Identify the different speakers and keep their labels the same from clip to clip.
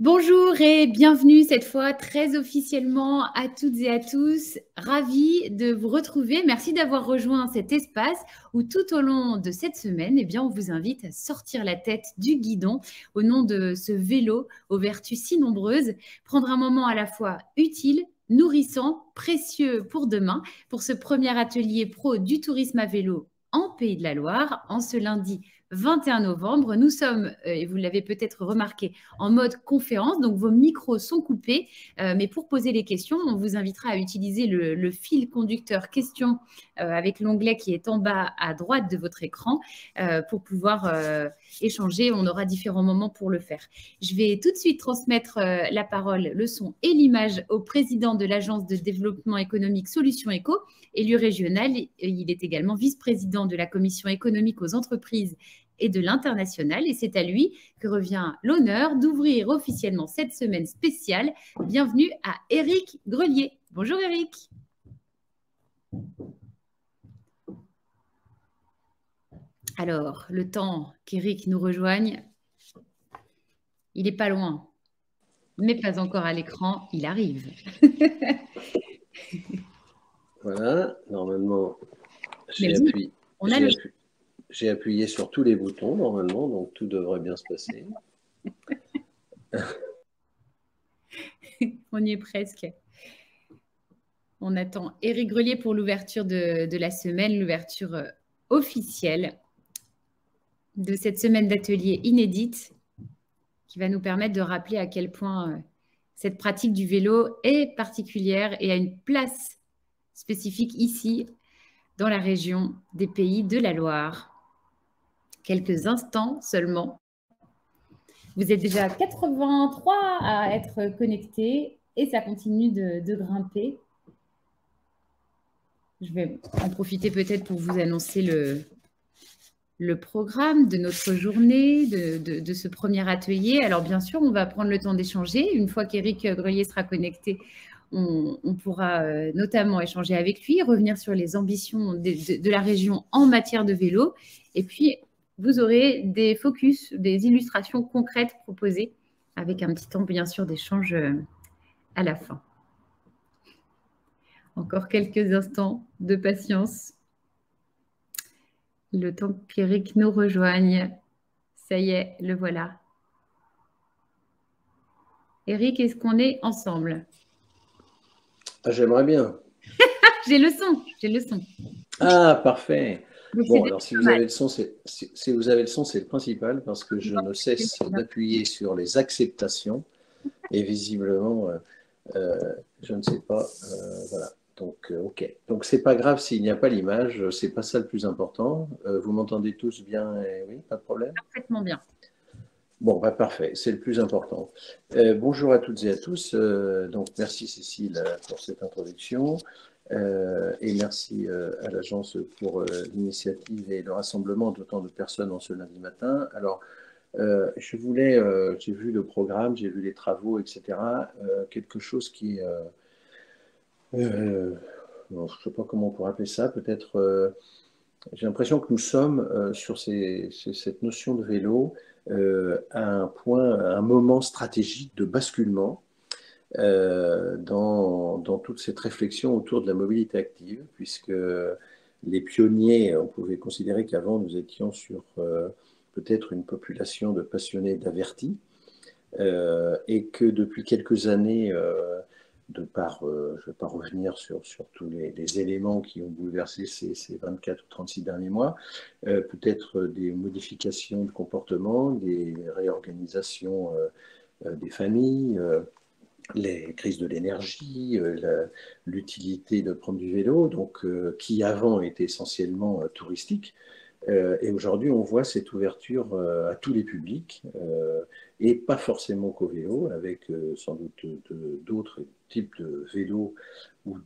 Speaker 1: Bonjour et bienvenue cette fois très officiellement à toutes et à tous. Ravie de vous retrouver. Merci d'avoir rejoint cet espace où tout au long de cette semaine, on vous invite à sortir la tête du guidon au nom de ce vélo aux vertus si nombreuses, prendre un moment à la fois utile, nourrissant, précieux pour demain, pour ce premier atelier pro du tourisme à vélo en Pays de la Loire, en ce lundi 21 novembre. Nous sommes, et vous l'avez peut-être remarqué, en mode conférence, donc vos micros sont coupés, mais pour poser les questions, on vous invitera à utiliser le fil conducteur questions avec l'onglet qui est en bas à droite de votre écran pour pouvoir échanger. On aura différents moments pour le faire. Je vais tout de suite transmettre la parole, le son et l'image au président de l'Agence de développement économique Solutions Éco, élu régional. Il est également vice-président de la Commission économique aux entreprises et de l'international. Et c'est à lui que revient l'honneur d'ouvrir officiellement cette semaine spéciale. Bienvenue à Éric Grelier. Bonjour Éric. Alors, le temps qu'Éric nous rejoigne, il n'est pas loin, mais pas encore à l'écran, il arrive.
Speaker 2: Voilà, normalement, j'ai appuyé sur tous les boutons, normalement, donc tout devrait bien se passer.
Speaker 1: On y est presque. On attend Éric Grelier pour l'ouverture de la semaine, l'ouverture officielle de cette semaine d'atelier inédite qui va nous permettre de rappeler à quel point cette pratique du vélo est particulière et a une place spécifique ici, dans la région des Pays de la Loire. Quelques instants seulement. Vous êtes déjà 83 à être connectés et ça continue de grimper. Je vais en profiter peut-être pour vous annoncer le programme de notre journée, de ce premier atelier. Alors bien sûr, on va prendre le temps d'échanger. Une fois qu'Éric Grelier sera connecté, on pourra notamment échanger avec lui, revenir sur les ambitions de la région en matière de vélo. Et puis, vous aurez des focus, des illustrations concrètes proposées avec un petit temps, bien sûr, d'échange à la fin. Encore quelques instants de patience. Le temps qu'Éric nous rejoigne. Ça y est, le voilà. Éric, est-ce qu'on est ensemble?
Speaker 2: J'aimerais bien.
Speaker 1: J'ai le son.
Speaker 2: Ah, parfait.
Speaker 1: Donc,
Speaker 2: bon, alors si vous avez le son, c'est le principal, parce que je ne cesse d'appuyer sur les acceptations, et visiblement, je ne sais pas, voilà. Donc, ok. Donc, c'est pas grave s'il n'y a pas l'image, c'est pas ça le plus important. Vous m'entendez tous bien? Oui, pas de problème?
Speaker 1: Parfaitement bien.
Speaker 2: Bon, bah parfait, c'est le plus important. Bonjour à toutes et à tous. Donc, merci Cécile pour cette introduction et merci à l'agence pour l'initiative et le rassemblement d'autant de personnes en ce lundi matin. Alors, j'ai vu le programme, j'ai vu les travaux, etc. Quelque chose qui, je ne sais pas comment on pourrait appeler ça, peut-être. J'ai l'impression que nous sommes sur cette notion de vélo à un point, à un moment stratégique de basculement dans toute cette réflexion autour de la mobilité active, puisque les pionniers, on pouvait considérer qu'avant nous étions sur peut-être une population de passionnés d'avertis, et que depuis quelques années, je ne vais pas revenir sur tous les éléments qui ont bouleversé ces 24 ou 36 derniers mois, peut-être des modifications de comportement, des réorganisations des familles, les crises de l'énergie, l'utilité de prendre du vélo, donc, qui avant était essentiellement touristique. Et aujourd'hui, on voit cette ouverture à tous les publics, et pas forcément qu'au vélo, avec sans doute d'autres types de vélos ou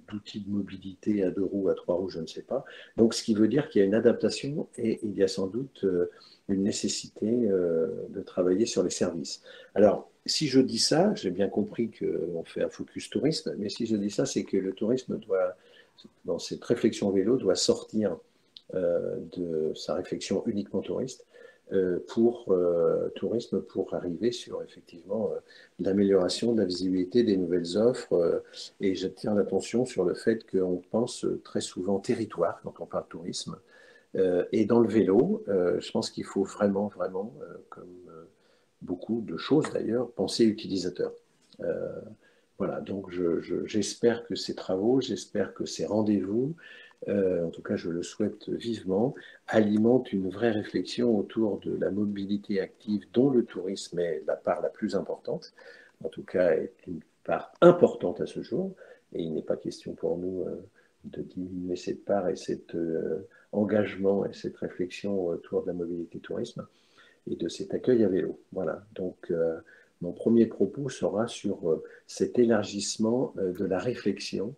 Speaker 2: d'outils de mobilité à deux roues, à trois roues, je ne sais pas. Donc, ce qui veut dire qu'il y a une adaptation et il y a sans doute une nécessité de travailler sur les services. Alors, si je dis ça, j'ai bien compris qu'on fait un focus tourisme, mais si je dis ça, c'est que le tourisme doit, dans cette réflexion vélo, doit sortir de sa réflexion uniquement touriste pour tourisme, pour arriver sur effectivement l'amélioration de la visibilité des nouvelles offres. Et j'attire l'attention sur le fait qu'on pense très souvent territoire quand on parle tourisme. Et dans le vélo, je pense qu'il faut vraiment, vraiment, comme beaucoup de choses d'ailleurs, penser utilisateur. Voilà, donc j'espère que ces travaux, j'espère que ces rendez-vous, en tout cas je le souhaite vivement, alimentent une vraie réflexion autour de la mobilité active dont le tourisme est la part la plus importante, en tout cas est une part importante à ce jour, et il n'est pas question pour nous de diminuer cette part et cet engagement et cette réflexion autour de la mobilité tourisme et de cet accueil à vélo. Voilà, donc mon premier propos sera sur cet élargissement de la réflexion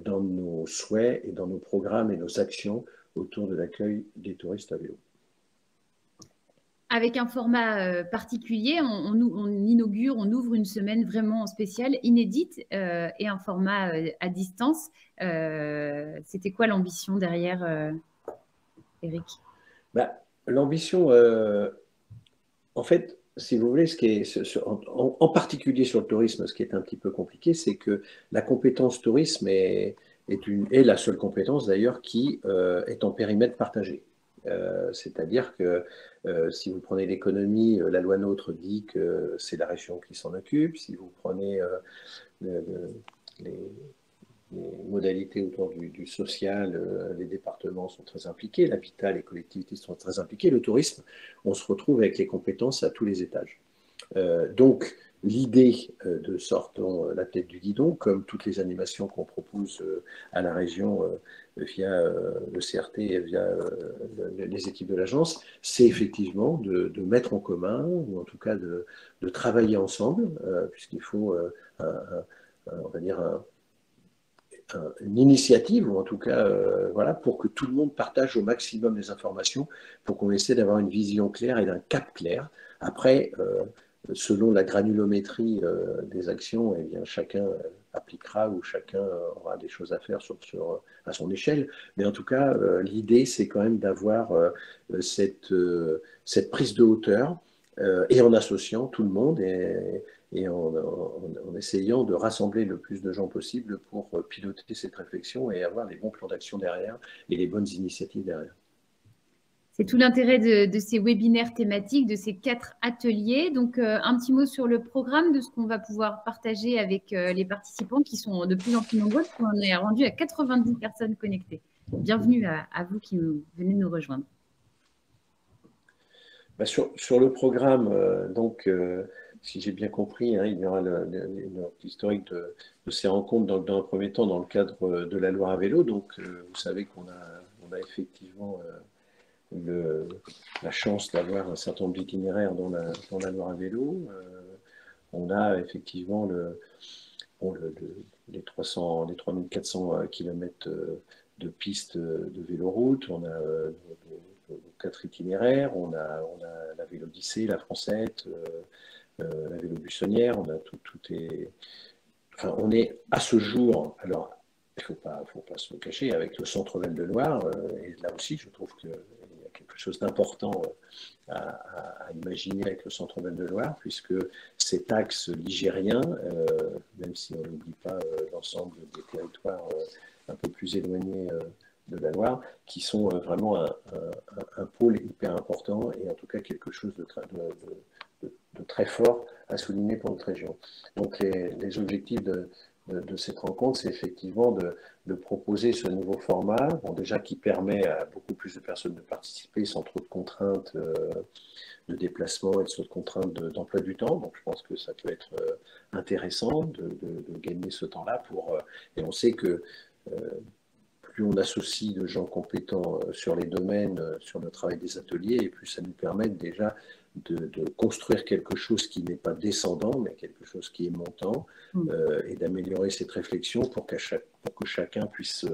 Speaker 2: dans nos souhaits et dans nos programmes et nos actions autour de l'accueil des touristes à vélo.
Speaker 1: Avec un format particulier, on inaugure, on ouvre une semaine vraiment spéciale, inédite, et un format à distance. C'était quoi l'ambition derrière, Eric?
Speaker 2: L'ambition, en fait, si vous voulez, en particulier sur le tourisme, ce qui est un petit peu compliqué, c'est que la compétence tourisme est la seule compétence d'ailleurs qui est en périmètre partagé. C'est-à-dire que si vous prenez l'économie, la loi NOTRe dit que c'est la région qui s'en occupe. Si vous prenez les modalités autour du social, les départements sont très impliqués, l'habitat, les collectivités sont très impliquées, le tourisme, on se retrouve avec les compétences à tous les étages. Donc, l'idée de Sortons la tête du guidon, comme toutes les animations qu'on propose à la région via le CRT et via les équipes de l'agence, c'est effectivement de mettre en commun, ou en tout cas de travailler ensemble, puisqu'il faut, on va dire, une initiative, ou en tout cas, voilà, pour que tout le monde partage au maximum les informations, pour qu'on essaie d'avoir une vision claire et d'un cap clair. Après, selon la granulométrie des actions, eh bien, chacun appliquera ou chacun aura des choses à faire à son échelle. Mais en tout cas, l'idée, c'est quand même d'avoir cette prise de hauteur et en associant tout le monde et en essayant de rassembler le plus de gens possible pour piloter cette réflexion et avoir les bons plans d'action derrière et les bonnes initiatives derrière.
Speaker 1: C'est tout l'intérêt de ces webinaires thématiques, de ces 4 ateliers. Donc, un petit mot sur le programme, de ce qu'on va pouvoir partager avec les participants qui sont de plus en plus nombreux. On est rendu à 90 personnes connectées. Bienvenue à vous qui venez nous rejoindre.
Speaker 2: Sur le programme, donc, si j'ai bien compris, hein, il y aura l'historique de ces rencontres dans un premier temps dans le cadre de la Loire à vélo. Donc, vous savez qu'on a effectivement la chance d'avoir un certain nombre d'itinéraires dans la Loire à vélo. On a effectivement les 3400 km de pistes de véloroute. On a 4 itinéraires. On a la Vélodyssée, la Francette, la Vélobuissonnière. On a enfin, on est à ce jour, alors il ne faut pas se le cacher, avec le Centre Val de Loire, et là aussi je trouve qu'il y a quelque chose d'important à imaginer avec le Centre Val de Loire, puisque cet axe ligérien, même si on n'oublie pas l'ensemble des territoires un peu plus éloignés de la Loire, qui sont vraiment un pôle hyper important et en tout cas quelque chose de très fort à souligner pour notre région. Donc les objectifs de cette rencontre, c'est effectivement de proposer ce nouveau format, bon, déjà qui permet à beaucoup plus de personnes de participer sans trop de contraintes de déplacement et de contraintes d'emploi du temps. Donc je pense que ça peut être intéressant de gagner ce temps-là et on sait que plus on associe de gens compétents sur les domaines, sur le travail des ateliers, et plus ça nous permet déjà de construire quelque chose qui n'est pas descendant, mais quelque chose qui est montant, et d'améliorer cette réflexion pour que chacun puisse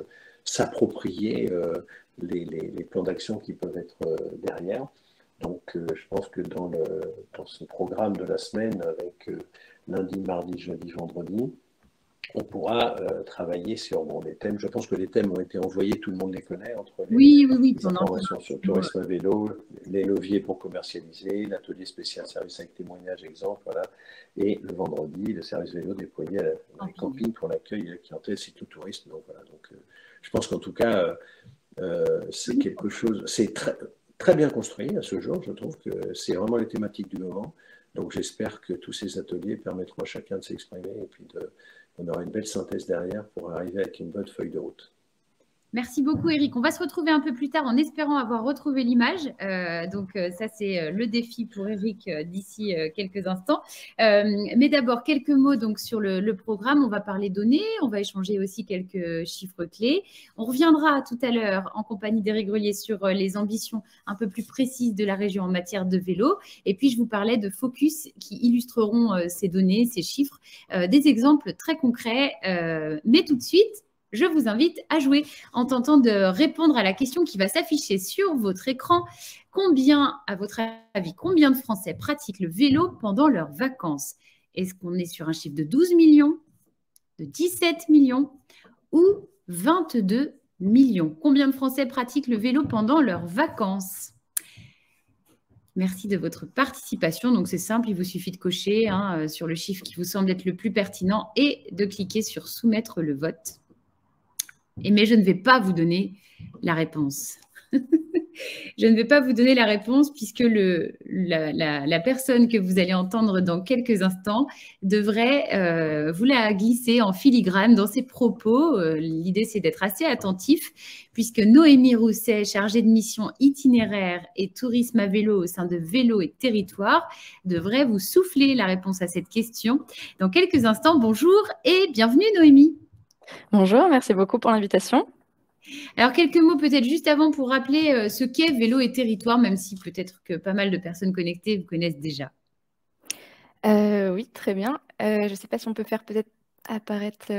Speaker 2: s'approprier les plans d'action qui peuvent être derrière. Donc, je pense que dans ce programme de la semaine, avec lundi, mardi, jeudi, vendredi, on pourra travailler sur des thèmes. Je pense que les thèmes ont été envoyés, tout le monde les connaît, entre
Speaker 1: Oui, oui, oui,
Speaker 2: les
Speaker 1: pendant
Speaker 2: informations sur le tourisme à vélo, les leviers pour commercialiser, l'atelier spécial service avec témoignage, exemple, voilà. Et le vendredi, le service vélo déployé dans les campings pour l'accueil de la clientèle cyclotourisme. Donc voilà, donc, je pense qu'en tout cas, c'est quelque chose, c'est très, très bien construit à ce jour. Je trouve que c'est vraiment les thématiques du moment. Donc j'espère que tous ces ateliers permettront à chacun de s'exprimer et puis on aura une belle synthèse derrière pour arriver avec une bonne feuille de route.
Speaker 1: Merci beaucoup, Eric. On va se retrouver un peu plus tard en espérant avoir retrouvé l'image. Ça, c'est le défi pour Eric d'ici quelques instants. Mais d'abord, quelques mots donc, sur le programme. On va parler données, on va échanger aussi quelques chiffres clés. On reviendra tout à l'heure en compagnie d'Éric Grelier sur les ambitions un peu plus précises de la région en matière de vélo. Et puis, je vous parlais de focus qui illustreront ces données, ces chiffres, des exemples très concrets. Mais tout de suite, je vous invite à jouer en tentant de répondre à la question qui va s'afficher sur votre écran. À votre avis, combien de Français pratiquent le vélo pendant leurs vacances? Est-ce qu'on est sur un chiffre de 12 millions, de 17 millions ou 22 millions? Combien de Français pratiquent le vélo pendant leurs vacances? Merci de votre participation. Donc, c'est simple, il vous suffit de cocher sur le chiffre qui vous semble être le plus pertinent et de cliquer sur « Soumettre le vote ». Mais je ne vais pas vous donner la réponse. Je ne vais pas vous donner la réponse puisque la personne que vous allez entendre dans quelques instants devrait vous la glisser en filigrane dans ses propos. L'idée, c'est d'être assez attentif puisque Noémie Rousset, chargée de mission itinéraire et tourisme à vélo au sein de Vélo et Territoire, devrait vous souffler la réponse à cette question. Dans quelques instants, bonjour et bienvenue Noémie.
Speaker 3: Bonjour, merci beaucoup pour l'invitation.
Speaker 1: Alors, quelques mots peut-être juste avant pour rappeler ce qu'est Vélo et Territoire, même si peut-être que pas mal de personnes connectées vous connaissent déjà.
Speaker 3: Oui, très bien. Je ne sais pas si on peut faire peut-être apparaître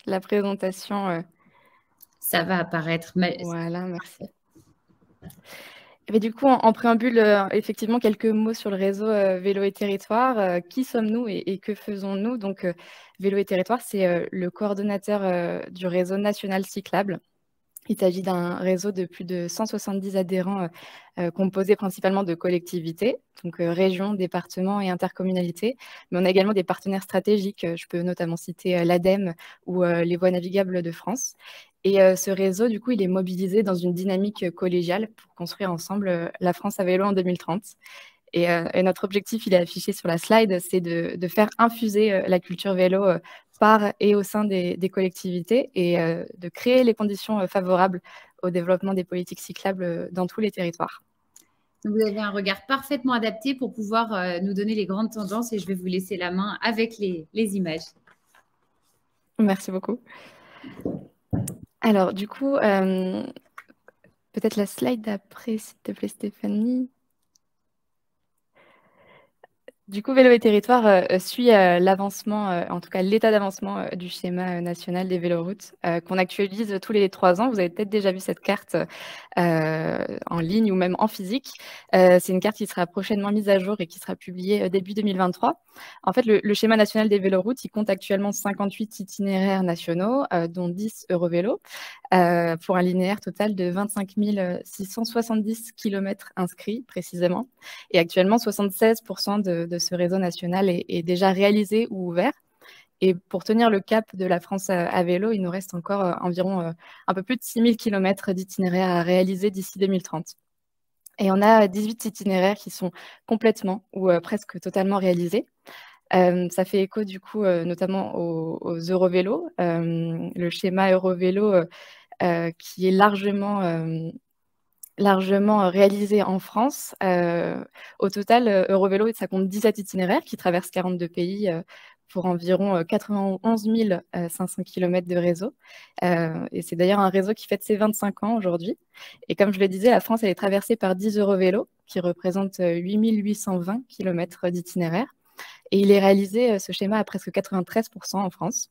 Speaker 3: la présentation.
Speaker 1: Ça va apparaître.
Speaker 3: Voilà, merci. Et du coup, en préambule, effectivement, quelques mots sur le réseau Vélo et Territoire. Qui sommes-nous et que faisons-nous? Donc, Vélo et Territoire, c'est le coordonnateur du réseau national cyclable. Il s'agit d'un réseau de plus de 170 adhérents composé principalement de collectivités, donc régions, départements et intercommunalités. Mais on a également des partenaires stratégiques. Je peux notamment citer l'ADEME ou les Voies navigables de France. Et ce réseau, du coup, il est mobilisé dans une dynamique collégiale pour construire ensemble la France à vélo en 2030. Et notre objectif, il est affiché sur la slide, c'est de faire infuser la culture vélo par et au sein des collectivités et de créer les conditions favorables au développement des politiques cyclables dans tous les territoires.
Speaker 1: Vous avez un regard parfaitement adapté pour pouvoir nous donner les grandes tendances et je vais vous laisser la main avec les images.
Speaker 3: Merci beaucoup. Alors, du coup, peut-être la slide d'après, s'il te plaît, Stéphanie. Du coup, Vélo et Territoire suit l'avancement, en tout cas l'état d'avancement du schéma national des véloroutes qu'on actualise tous les 3 ans. Vous avez peut-être déjà vu cette carte en ligne ou même en physique. C'est une carte qui sera prochainement mise à jour et qui sera publiée début 2023. En fait, le schéma national des véloroutes, il compte actuellement 58 itinéraires nationaux, dont 10 Eurovélo, pour un linéaire total de 25 670 km inscrits précisément. Et actuellement, 76% de ce réseau national est déjà réalisé ou ouvert. Et pour tenir le cap de la France à vélo, il nous reste encore environ un peu plus de 6 000 km d'itinéraires à réaliser d'ici 2030. Et on a 18 itinéraires qui sont complètement ou presque totalement réalisés. Ça fait écho du coup notamment aux Eurovélo, le schéma Eurovélo qui est largement réalisé en France. Au total, Eurovélo, ça compte 17 itinéraires qui traversent 42 pays pour environ 91 500 km de réseau. Et c'est d'ailleurs un réseau qui fête ses 25 ans aujourd'hui. Et comme je le disais, la France, elle est traversée par 10 Eurovélo qui représentent 8 820 km d'itinéraires. Et il est réalisé, ce schéma, à presque 93% en France.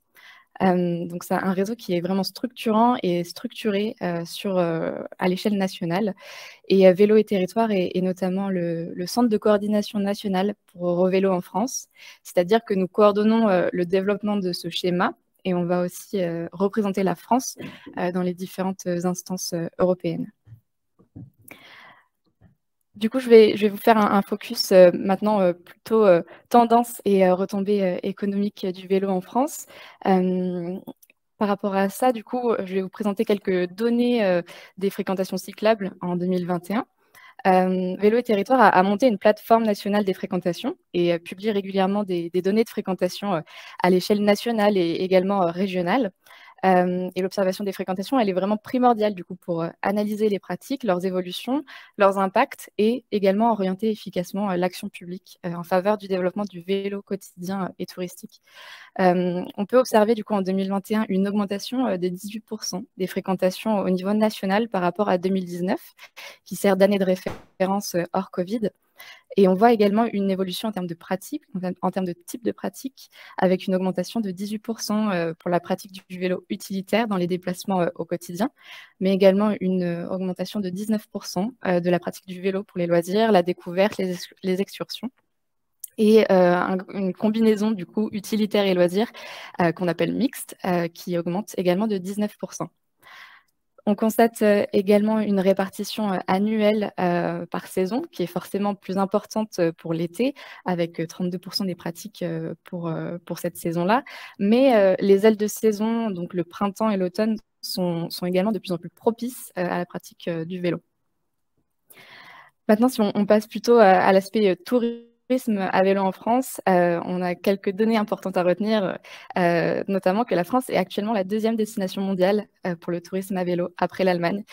Speaker 3: Donc, c'est un réseau qui est vraiment structurant et structuré à l'échelle nationale. Et Vélo et Territoire est notamment le centre de coordination nationale pour Eurovélo en France. C'est-à-dire que nous coordonnons le développement de ce schéma et on va aussi représenter la France dans les différentes instances européennes. Du coup, je vais vous faire un focus maintenant plutôt tendance et retombées économiques du vélo en France. Par rapport à ça, du coup, je vais vous présenter quelques données des fréquentations cyclables en 2021. Vélo et Territoire a monté une plateforme nationale des fréquentations et publie régulièrement des données de fréquentation à l'échelle nationale et également régionale. Et l'observation des fréquentations, elle est vraiment primordiale du coup pour analyser les pratiques, leurs évolutions, leurs impacts et également orienter efficacement l'action publique en faveur du développement du vélo quotidien et touristique. On peut observer du coup en 2021 une augmentation de 18% des fréquentations au niveau national par rapport à 2019, qui sert d'année de référence hors Covid. Et on voit également une évolution en termes de pratique, en termes de type de pratique, avec une augmentation de 18% pour la pratique du vélo utilitaire dans les déplacements au quotidien, mais également une augmentation de 19% de la pratique du vélo pour les loisirs, la découverte, les excursions. Et une combinaison du coup utilitaire et loisirs qu'on appelle mixte, qui augmente également de 19%. On constate également une répartition annuelle par saison qui est forcément plus importante pour l'été, avec 32% des pratiques pour cette saison-là. Mais les ailes de saison, donc le printemps et l'automne, sont également de plus en plus propices à la pratique du vélo. Maintenant, si on passe plutôt à l'aspect tourisme à vélo en France, on a quelques données importantes à retenir, notamment que la France est actuellement la deuxième destination mondiale pour le tourisme à vélo après l'Allemagne.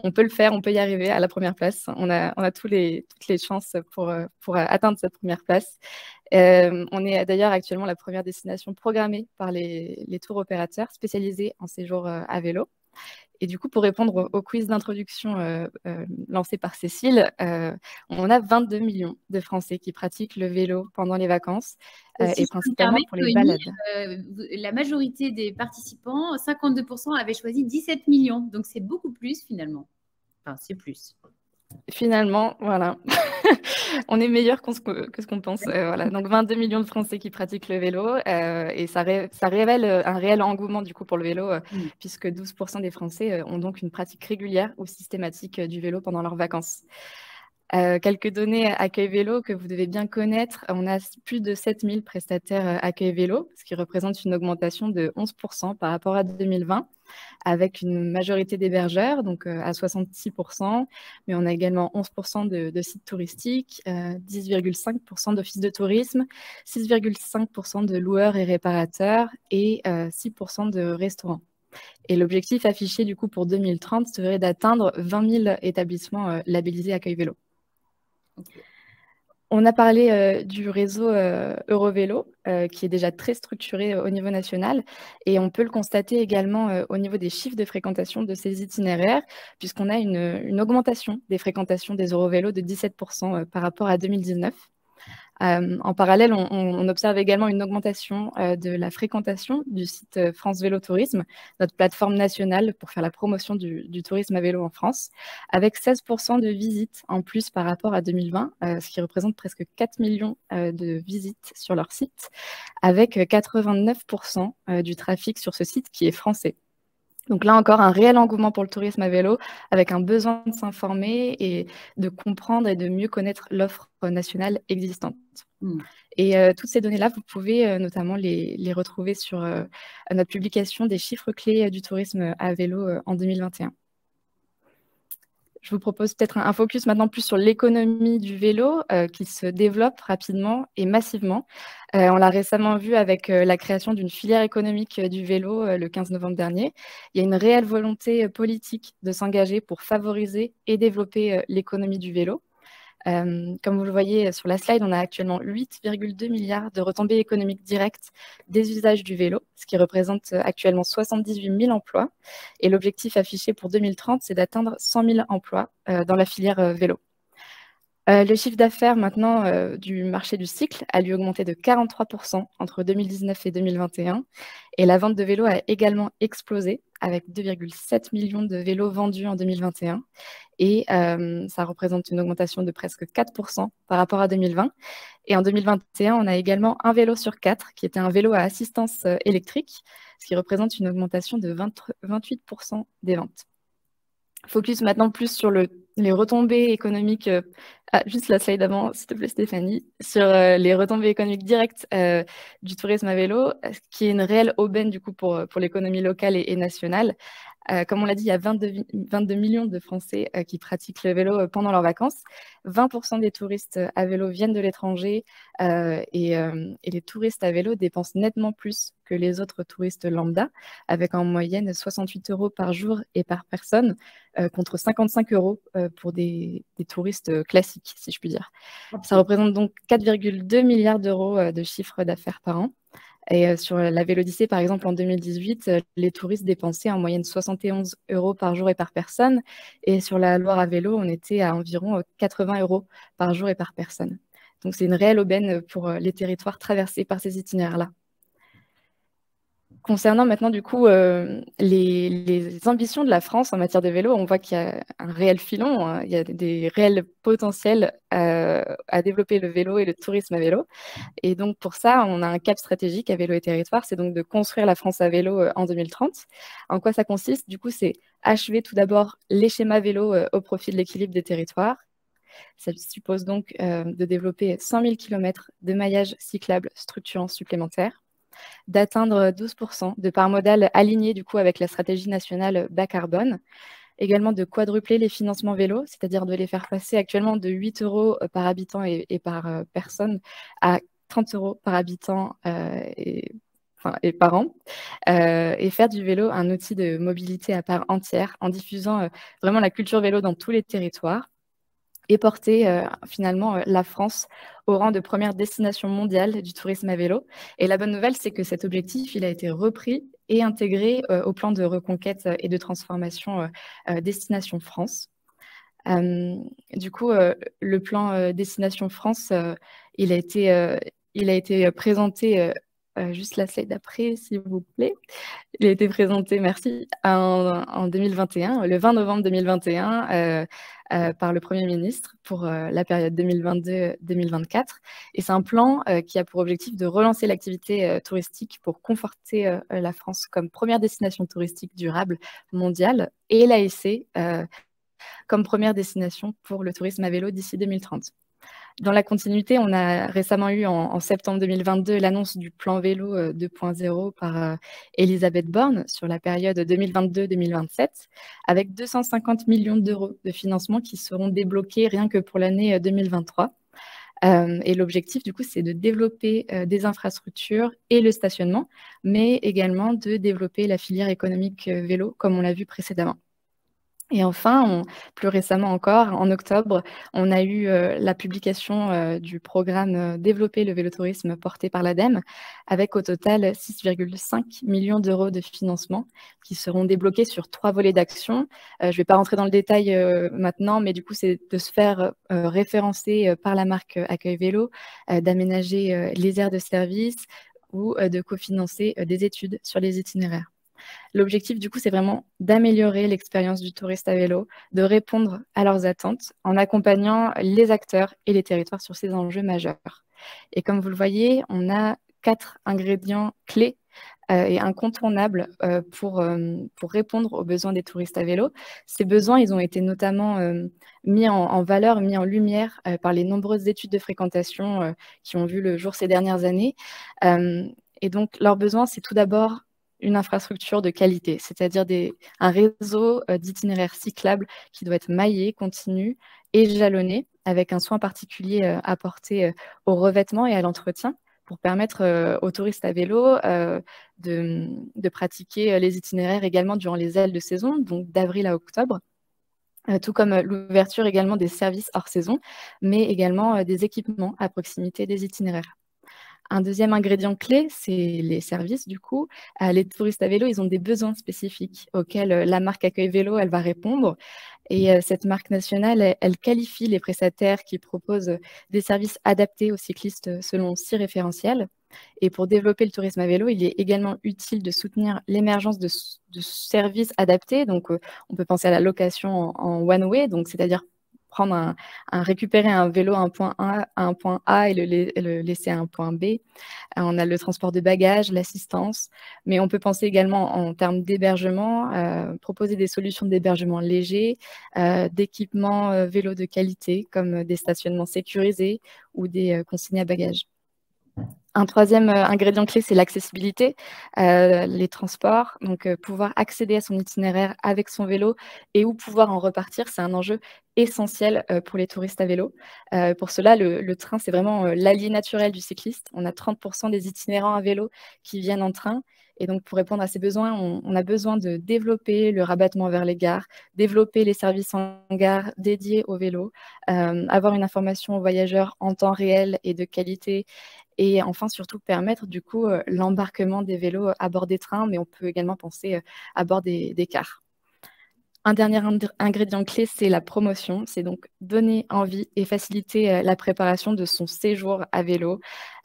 Speaker 3: On peut le faire, on peut y arriver à la première place. On a toutes les chances pour atteindre cette première place. On est d'ailleurs actuellement la première destination programmée par les tours opérateurs spécialisés en séjour à vélo. Et du coup, pour répondre au quiz d'introduction lancé par Cécile, on a 22 millions de Français qui pratiquent le vélo pendant les vacances et principalement pour les balades.
Speaker 1: La majorité des participants, 52%, avaient choisi 17 millions. Donc, c'est beaucoup plus finalement. Enfin, c'est plus.
Speaker 3: Finalement, voilà. On est meilleur que ce qu'on pense. Voilà. Donc 22 millions de Français qui pratiquent le vélo et ça révèle un réel engouement du coup pour le vélo puisque 12% des Français ont donc une pratique régulière ou systématique du vélo pendant leurs vacances. Quelques données accueil vélo que vous devez bien connaître. On a plus de 7000 prestataires accueil vélo, ce qui représente une augmentation de 11% par rapport à 2020, avec une majorité d'hébergeurs, donc à 66%, mais on a également 11% de sites touristiques, 10,5% d'offices de tourisme, 6,5% de loueurs et réparateurs et 6% de restaurants. Et l'objectif affiché du coup pour 2030 serait d'atteindre 20 000 établissements labellisés accueil vélo. Okay. On a parlé du réseau Eurovélo, qui est déjà très structuré au niveau national, et on peut le constater également au niveau des chiffres de fréquentation de ces itinéraires, puisqu'on a une augmentation des fréquentations des Eurovélos de 17% par rapport à 2019. En parallèle, on observe également une augmentation de la fréquentation du site France Vélo Tourisme, notre plateforme nationale pour faire la promotion du tourisme à vélo en France, avec 16% de visites en plus par rapport à 2020, ce qui représente presque 4 millions de visites sur leur site, avec 89% du trafic sur ce site qui est français. Donc là encore, un réel engouement pour le tourisme à vélo, avec un besoin de s'informer et de comprendre et de mieux connaître l'offre nationale existante. Et toutes ces données-là, vous pouvez notamment les retrouver sur notre publication des chiffres clés du tourisme à vélo en 2021. Je vous propose peut-être un focus maintenant plus sur l'économie du vélo qui se développe rapidement et massivement. On l'a récemment vu avec la création d'une filière économique du vélo le 15 novembre dernier. Il y a une réelle volonté politique de s'engager pour favoriser et développer l'économie du vélo. Comme vous le voyez sur la slide, on a actuellement 8,2 milliards de retombées économiques directes des usages du vélo, ce qui représente actuellement 78 000 emplois. Et l'objectif affiché pour 2030, c'est d'atteindre 100 000 emplois dans la filière vélo. Le chiffre d'affaires maintenant du marché du cycle a lui augmenté de 43% entre 2019 et 2021. Et la vente de vélos a également explosé avec 2,7 millions de vélos vendus en 2021. Et ça représente une augmentation de presque 4% par rapport à 2020. Et en 2021, on a également un vélo sur 4 qui était un vélo à assistance électrique, ce qui représente une augmentation de 28% des ventes. Focus maintenant plus sur les retombées économiques, juste la slide avant, s'il te plaît Stéphanie, sur les retombées économiques directes du tourisme à vélo, qui est une réelle aubaine du coup pour l'économie locale et nationale. Comme on l'a dit, il y a 22 millions de Français qui pratiquent le vélo pendant leurs vacances. 20% des touristes à vélo viennent de l'étranger et les touristes à vélo dépensent nettement plus que les autres touristes lambda, avec en moyenne 68 € par jour et par personne, contre 55 € pour des touristes classiques, si je puis dire. Okay. Ça représente donc 4,2 milliards d'euros de chiffre d'affaires par an. Et sur la Vélodyssée, par exemple, en 2018, les touristes dépensaient en moyenne 71 € par jour et par personne. Et sur la Loire à vélo, on était à environ 80 € par jour et par personne. Donc, c'est une réelle aubaine pour les territoires traversés par ces itinéraires-là. Concernant maintenant, du coup, les ambitions de la France en matière de vélo, on voit qu'il y a un réel filon, hein, il y a des réels potentiels à développer le vélo et le tourisme à vélo. Et donc, pour ça, on a un cap stratégique à Vélo et Territoire, c'est donc de construire la France à vélo en 2030. En quoi ça consiste? Du coup, c'est achever tout d'abord les schémas vélo au profit de l'équilibre des territoires. Ça suppose donc de développer 100 000 km de maillage cyclable structurant supplémentaire, d'atteindre 12% de part modale alignée du coup avec la stratégie nationale bas carbone, également de quadrupler les financements vélo, c'est-à-dire de les faire passer actuellement de 8 € par habitant et par personne à 30 € par habitant et par an, et faire du vélo un outil de mobilité à part entière en diffusant vraiment la culture vélo dans tous les territoires et porter finalement la France au rang de première destination mondiale du tourisme à vélo. Et la bonne nouvelle, c'est que cet objectif, il a été repris et intégré au plan de reconquête et de transformation Destination France. Du coup, le plan Destination France, il a été présenté, juste la slide d'après, s'il vous plaît. Il a été présenté, merci, en 2021, le 20 novembre 2021, par le Premier ministre pour la période 2022-2024. Et c'est un plan qui a pour objectif de relancer l'activité touristique pour conforter la France comme première destination touristique durable mondiale et l'ASC comme première destination pour le tourisme à vélo d'ici 2030. Dans la continuité, on a récemment eu en septembre 2022 l'annonce du plan vélo 2.0 par Elisabeth Borne sur la période 2022-2027, avec 250 millions d'euros de financement qui seront débloqués rien que pour l'année 2023. Et l'objectif, du coup, c'est de développer des infrastructures et le stationnement, mais également de développer la filière économique vélo, comme on l'a vu précédemment. Et enfin, plus récemment encore, en octobre, on a eu la publication du programme Développer le vélotourisme porté par l'ADEME, avec au total 6,5 millions d'euros de financement qui seront débloqués sur 3 volets d'action. Je ne vais pas rentrer dans le détail maintenant, mais du coup, c'est de se faire référencer par la marque Accueil Vélo, d'aménager les aires de service ou de cofinancer des études sur les itinéraires. L'objectif, du coup, c'est vraiment d'améliorer l'expérience du touriste à vélo, de répondre à leurs attentes en accompagnant les acteurs et les territoires sur ces enjeux majeurs. Et comme vous le voyez, on a 4 ingrédients clés et incontournables pour répondre aux besoins des touristes à vélo. Ces besoins, ils ont été notamment mis en valeur, mis en lumière par les nombreuses études de fréquentation qui ont vu le jour ces dernières années. Et donc, leurs besoins, c'est tout d'abord une infrastructure de qualité, c'est-à-dire un réseau d'itinéraires cyclables qui doit être maillé, continu et jalonné, avec un soin particulier apporté au revêtement et à l'entretien pour permettre aux touristes à vélo de pratiquer les itinéraires également durant les ailes de saison, donc d'avril à octobre, tout comme l'ouverture également des services hors saison, mais également des équipements à proximité des itinéraires. Un deuxième ingrédient clé, c'est les services, du coup. Les touristes à vélo, ils ont des besoins spécifiques auxquels la marque Accueil Vélo, elle va répondre. Et cette marque nationale, elle qualifie les prestataires qui proposent des services adaptés aux cyclistes selon 6 référentiels. Et pour développer le tourisme à vélo, il est également utile de soutenir l'émergence de services adaptés. Donc, on peut penser à la location en one-way, donc c'est-à-dire prendre récupérer un vélo à un point A et le laisser à un point B. On a le transport de bagages, l'assistance, mais on peut penser également en termes d'hébergement, proposer des solutions d'hébergement léger, d'équipements vélo de qualité, comme des stationnements sécurisés ou des consignes à bagages. Un troisième ingrédient clé, c'est l'accessibilité, les transports. Donc, pouvoir accéder à son itinéraire avec son vélo et où pouvoir en repartir, c'est un enjeu essentiel pour les touristes à vélo. Pour cela, le train, c'est vraiment l'allié naturel du cycliste. On a 30% des itinérants à vélo qui viennent en train. Et donc, pour répondre à ces besoins, on a besoin de développer le rabattement vers les gares, développer les services en gare dédiés au vélo, avoir une information aux voyageurs en temps réel et de qualité, et enfin, surtout permettre du coup l'embarquement des vélos à bord des trains, mais on peut également penser à bord des cars. Un dernier ingrédient clé, c'est la promotion. C'est donc donner envie et faciliter la préparation de son séjour à vélo.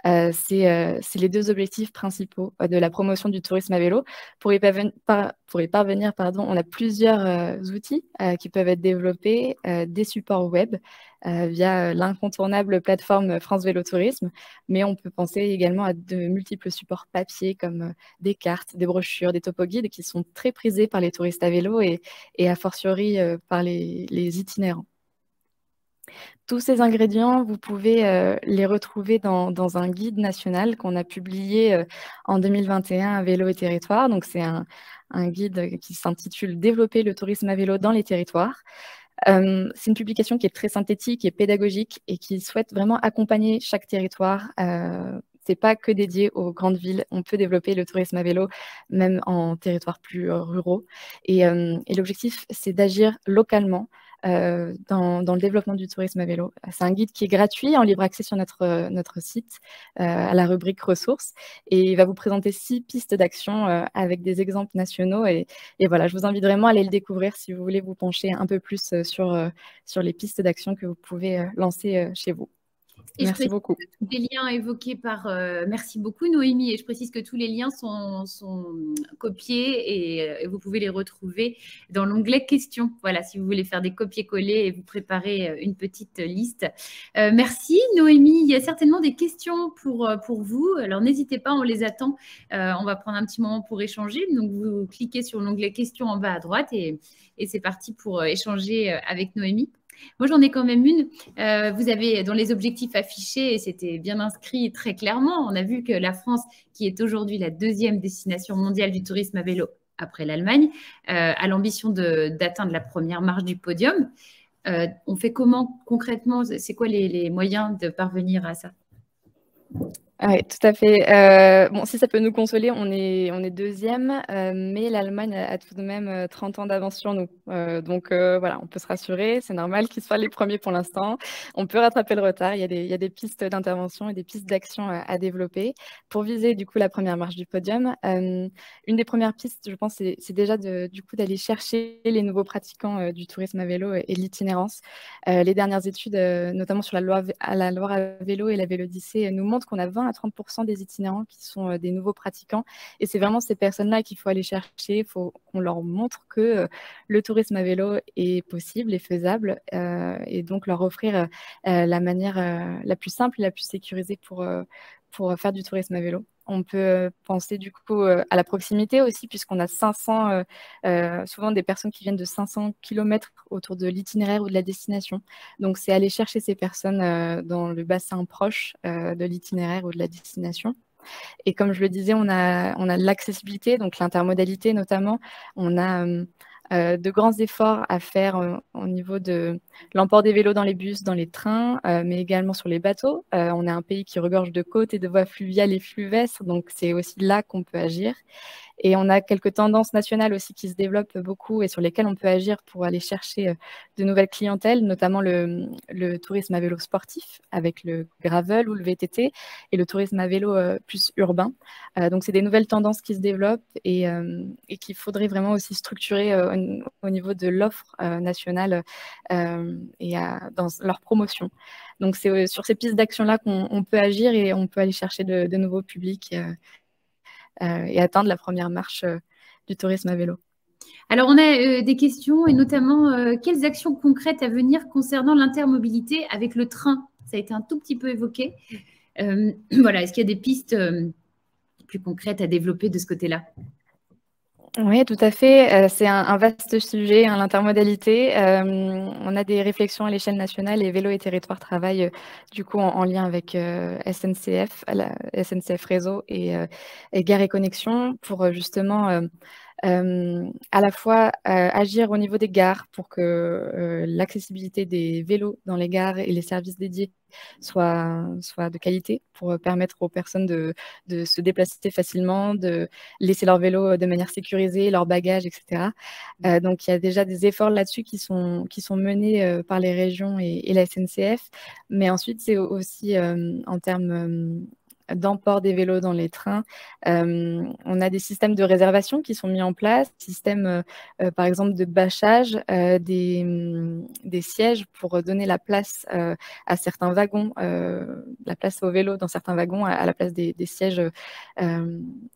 Speaker 3: C'est les deux objectifs principaux de la promotion du tourisme à vélo. Pour y parvenir, on a plusieurs outils qui peuvent être développés, des supports web via l'incontournable plateforme France Vélo Tourisme, mais on peut penser également à de multiples supports papier comme des cartes, des brochures, des topoguides qui sont très prisés par les touristes à vélo et a fortiori par les itinérants. Tous ces ingrédients, vous pouvez les retrouver dans un guide national qu'on a publié en 2021 à Vélo et Territoires. Donc, c'est un guide qui s'intitule « Développer le tourisme à vélo dans les territoires ». C'est une publication qui est très synthétique et pédagogique et qui souhaite vraiment accompagner chaque territoire. C'est pas que dédié aux grandes villes. On peut développer le tourisme à vélo même en territoires plus ruraux. Et l'objectif, c'est d'agir localement dans le développement du tourisme à vélo. C'est un guide qui est gratuit, en libre accès sur notre site, à la rubrique ressources, et il va vous présenter 6 pistes d'action avec des exemples nationaux. Et voilà, je vous invite vraiment à aller le découvrir si vous voulez vous pencher un peu plus sur les pistes d'action que vous pouvez lancer chez vous.
Speaker 1: Et
Speaker 3: merci beaucoup.
Speaker 1: Tous les liens évoqués par... merci beaucoup Noémie. Et je précise que tous les liens sont copiés et vous pouvez les retrouver dans l'onglet questions. Voilà, si vous voulez faire des copier-coller et vous préparer une petite liste. Merci Noémie. Il y a certainement des questions pour vous. Alors n'hésitez pas, on les attend. On va prendre un petit moment pour échanger. Donc vous cliquez sur l'onglet questions en bas à droite et c'est parti pour échanger avec Noémie. Moi, j'en ai quand même une. Vous avez dans les objectifs affichés, et c'était bien inscrit très clairement, on a vu que la France, qui est aujourd'hui la 2e destination mondiale du tourisme à vélo après l'Allemagne, a l'ambition d'atteindre la première marche du podium. On fait comment concrètement? C'est quoi les moyens de parvenir à ça?
Speaker 3: Oui, tout à fait. Bon, si ça peut nous consoler, on est 2e, mais l'Allemagne a tout de même 30 ans d'avance sur nous. Donc voilà, on peut se rassurer, c'est normal qu'ils soient les premiers pour l'instant. On peut rattraper le retard, il y a des pistes d'intervention et des pistes d'action à développer pour viser du coup la première marche du podium. Une des premières pistes, je pense, c'est déjà du coup d'aller chercher les nouveaux pratiquants du tourisme à vélo et de l'itinérance. Les dernières études, notamment sur la Loire à vélo et la Vélodyssée, nous montrent qu'on a 20 à 30% des itinérants qui sont des nouveaux pratiquants. Et c'est vraiment ces personnes-là qu'il faut aller chercher. Il faut qu'on leur montre que le tourisme à vélo est possible et faisable, et donc leur offrir la manière la plus simple et la plus sécurisée pour faire du tourisme à vélo. On peut penser du coup à la proximité aussi, puisqu'on a souvent des personnes qui viennent de 500 km autour de l'itinéraire ou de la destination. Donc, c'est aller chercher ces personnes dans le bassin proche de l'itinéraire ou de la destination. Et comme je le disais, on a l'accessibilité, donc l'intermodalité notamment. On a de grands efforts à faire au niveau de l'emport des vélos dans les bus, dans les trains, mais également sur les bateaux. On est un pays qui regorge de côtes et de voies fluviales et fluvestres, donc c'est aussi là qu'on peut agir. Et on a quelques tendances nationales aussi qui se développent beaucoup et sur lesquelles on peut agir pour aller chercher de nouvelles clientèles, notamment le tourisme à vélo sportif avec le gravel ou le VTT et le tourisme à vélo plus urbain. Donc, c'est des nouvelles tendances qui se développent et qu'il faudrait vraiment aussi structurer au niveau de l'offre nationale et dans leur promotion. Donc, c'est sur ces pistes d'action-là qu'on peut agir et on peut aller chercher de nouveaux publics et atteindre la première marche du tourisme à vélo.
Speaker 1: Alors, on a des questions et notamment quelles actions concrètes à venir concernant l'intermobilité avec le train? Ça a été un tout petit peu évoqué. Voilà, est-ce qu'il y a des pistes plus concrètes à développer de ce côté-là?
Speaker 3: Oui, tout à fait. C'est un vaste sujet, hein, l'intermodalité. On a des réflexions à l'échelle nationale et Vélo et Territoire travaillent du coup en lien avec SNCF, la SNCF Réseau et Gare et Connexion pour justement à la fois agir au niveau des gares pour que l'accessibilité des vélos dans les gares et les services dédiés soit de qualité pour permettre aux personnes de se déplacer facilement, de laisser leur vélo de manière sécurisée, leurs bagages, etc. Donc, il y a déjà des efforts là-dessus qui sont menés par les régions et la SNCF. Mais ensuite, c'est aussi en termes d'emport des vélos dans les trains. On a des systèmes de réservation qui sont mis en place, systèmes par exemple de bâchage des sièges pour donner la place à certains wagons, la place aux vélos dans certains wagons à la place des sièges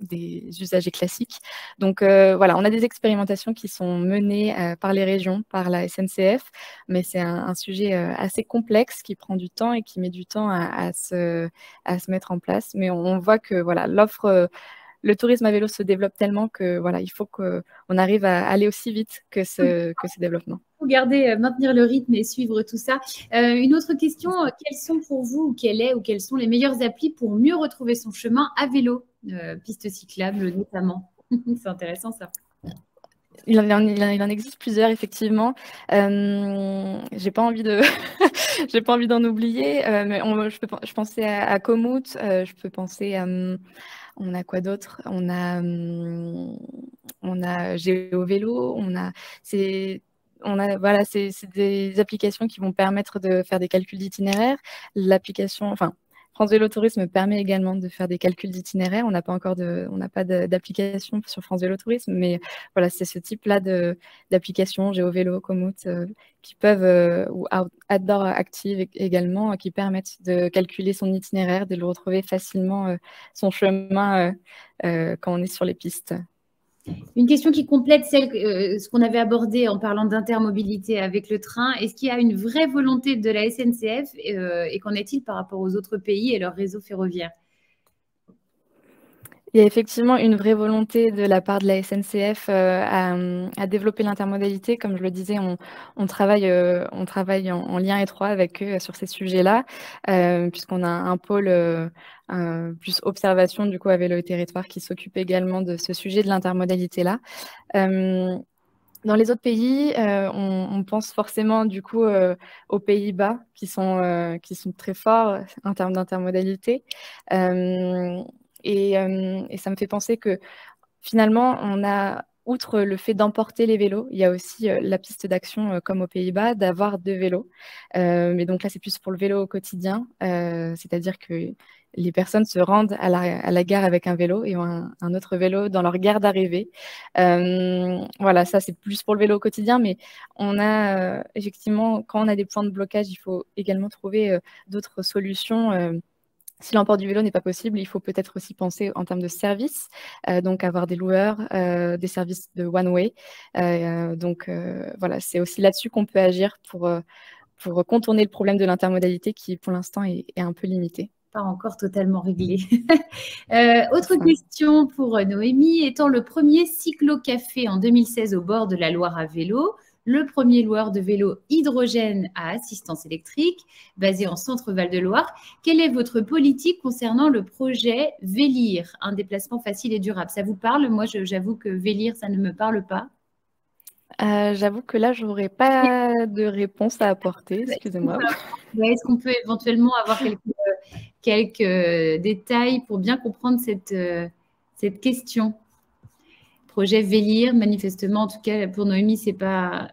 Speaker 3: des usagers classiques. Donc voilà, on a des expérimentations qui sont menées par les régions, par la SNCF, mais c'est un sujet assez complexe qui prend du temps et qui met du temps à se mettre en place. Mais on voit que voilà, le tourisme à vélo se développe tellement que voilà, il faut qu'on arrive à aller aussi vite que ce développement.
Speaker 1: Il faut maintenir le rythme et suivre tout ça. Une autre question, quelles sont pour vous, quelles sont les meilleures applis pour mieux retrouver son chemin à vélo, pistes cyclables notamment? C'est intéressant ça.
Speaker 3: Il en existe plusieurs, effectivement. J'ai pas envie j'ai pas envie d'en oublier, mais je pensais à Komoot, je peux penser à... on a quoi d'autre? On a GeoVélo, voilà, c'est des applications qui vont permettre de faire des calculs d'itinéraire. France Vélo Tourisme permet également de faire des calculs d'itinéraire. On n'a pas d'application sur France Vélo Tourisme, mais voilà, c'est ce type-là d'applications, GeoVélo, Komoot, qui peuvent, ou Outdoor Active également, qui permettent de calculer son itinéraire, de le retrouver facilement son chemin quand on est sur les pistes.
Speaker 1: Une question qui complète ce qu'on avait abordé en parlant d'intermobilité avec le train. Est-ce qu'il y a une vraie volonté de la SNCF et qu'en est-il par rapport aux autres pays et leur réseau ferroviaire?
Speaker 3: Il y a effectivement une vraie volonté de la part de la SNCF à développer l'intermodalité. Comme je le disais, on travaille en lien étroit avec eux sur ces sujets-là, puisqu'on a un pôle plus observation du coup à Vélo et Territoire qui s'occupe également de ce sujet de l'intermodalité-là. Dans les autres pays, on pense forcément du coup aux Pays-Bas qui sont très forts en termes d'intermodalité. Et ça me fait penser que finalement, on a, outre le fait d'emporter les vélos, il y a aussi la piste d'action, comme aux Pays-Bas, d'avoir 2 vélos. Mais donc là, c'est plus pour le vélo au quotidien, c'est-à-dire que les personnes se rendent à la gare avec un vélo et ont un autre vélo dans leur gare d'arrivée. Voilà, ça, c'est plus pour le vélo au quotidien, mais on a effectivement, quand on a des points de blocage, il faut également trouver d'autres solutions. Si l'emport du vélo n'est pas possible, il faut peut-être aussi penser en termes de services, donc avoir des loueurs, des services de one-way. Donc voilà, c'est aussi là-dessus qu'on peut agir pour contourner le problème de l'intermodalité qui, pour l'instant, est un peu limité.
Speaker 1: Pas encore totalement réglé. Autre question pour Noémie. Étant le premier cyclo-café en 2016 au bord de la Loire à vélo, le premier loueur de vélo hydrogène à assistance électrique, basé en centre Val-de-Loire, quelle est votre politique concernant le projet Vélir, un déplacement facile et durable? Ça vous parle? Moi, j'avoue que Vélir, ça ne me parle pas.
Speaker 3: J'avoue que là, je n'aurais pas de réponse à apporter, excusez-moi.
Speaker 1: Est-ce qu'on peut éventuellement avoir quelques détails pour bien comprendre cette question? Projet Vélir, manifestement, en tout cas pour Noémie, c'est pas,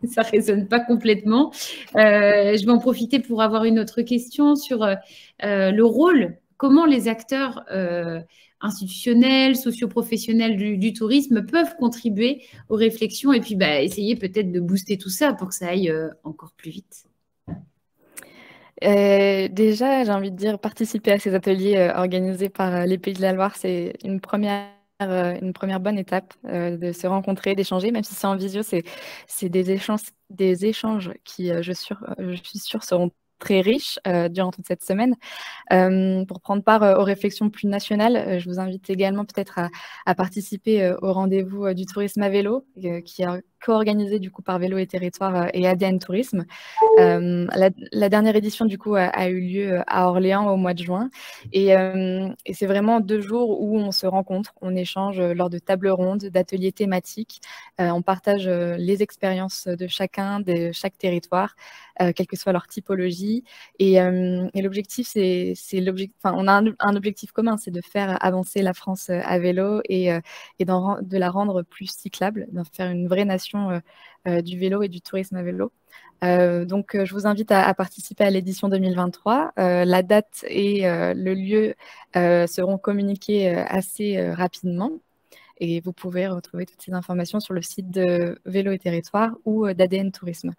Speaker 1: ça résonne pas complètement. Je vais en profiter pour avoir une autre question sur le rôle. Comment les acteurs institutionnels, socioprofessionnels du tourisme peuvent contribuer aux réflexions et puis essayer peut-être de booster tout ça pour que ça aille encore plus vite.
Speaker 3: Déjà, j'ai envie de dire, participer à ces ateliers organisés par les Pays de la Loire, c'est une première une première bonne étape de se rencontrer, d'échanger, même si c'est en visio, c'est des échanges qui, je suis sûre, seront très riches durant toute cette semaine. Pour prendre part aux réflexions plus nationales, je vous invite également peut-être à participer au rendez-vous du tourisme à vélo, qui est co-organisé du coup par Vélo et Territoire et ADN Tourisme. La dernière édition du coup a eu lieu à Orléans au mois de juin et c'est vraiment 2 jours où on se rencontre, on échange lors de tables rondes, d'ateliers thématiques, on partage les expériences de chacun, de chaque territoire, quelle que soit leur typologie et l'objectif on a un objectif commun, c'est de faire avancer la France à vélo et de la rendre plus cyclable, d'en faire une vraie nation du vélo et du tourisme à vélo. Donc, je vous invite à participer à l'édition 2023. La date et le lieu seront communiqués assez rapidement et vous pouvez retrouver toutes ces informations sur le site de Vélo et Territoire ou d'ADN Tourisme.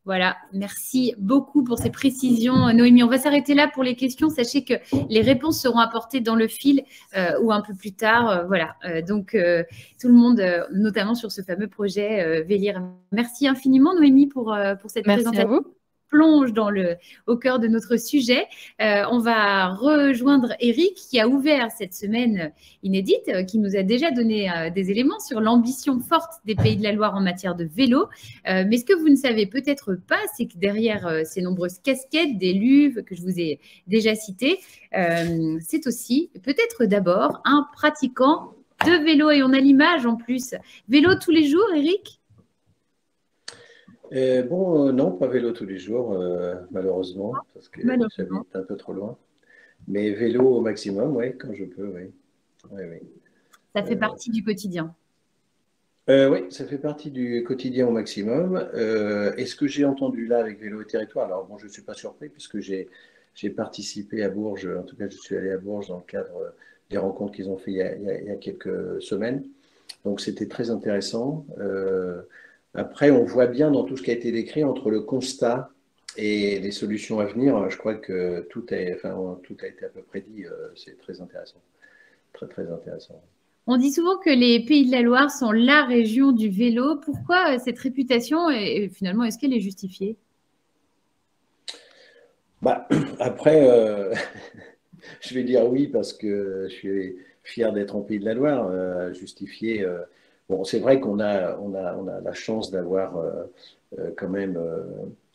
Speaker 1: Voilà, merci beaucoup pour ces précisions, Noémie. On va s'arrêter là pour les questions. Sachez que les réponses seront apportées dans le fil ou un peu plus tard. Voilà, donc tout le monde, notamment sur ce fameux projet Vélir. Merci infiniment, Noémie, pour cette présentation.
Speaker 3: Merci à vous.
Speaker 1: Plonge au cœur de notre sujet. On va rejoindre Eric qui a ouvert cette semaine inédite, qui nous a déjà donné des éléments sur l'ambition forte des Pays de la Loire en matière de vélo. Mais ce que vous ne savez peut-être pas, c'est que derrière ces nombreuses casquettes d'élus que je vous ai déjà citées, c'est aussi peut-être d'abord un pratiquant de vélo. Et on a l'image en plus. Vélo tous les jours, Eric ?
Speaker 2: Non, pas vélo tous les jours, malheureusement, parce que j'habite un peu trop loin. Mais vélo au maximum, oui, quand je peux, oui. Oui.
Speaker 1: Ça fait partie du quotidien.
Speaker 2: Oui, ça fait partie du quotidien au maximum. Et ce que j'ai entendu là avec Vélo et Territoire, alors bon, je ne suis pas surpris puisque j'ai participé à Bourges, en tout cas je suis allé à Bourges dans le cadre des rencontres qu'ils ont fait il y a quelques semaines. Donc c'était très intéressant. Après, on voit bien dans tout ce qui a été décrit entre le constat et les solutions à venir, je crois que tout a été à peu près dit. C'est très intéressant. Très, très intéressant.
Speaker 1: On dit souvent que les Pays de la Loire sont la région du vélo. Pourquoi cette réputation et finalement, est-ce qu'elle est justifiée ?
Speaker 2: Après, je vais dire oui parce que je suis fier d'être en Pays de la Loire. Justifié. Bon, c'est vrai qu'on a la chance d'avoir quand même,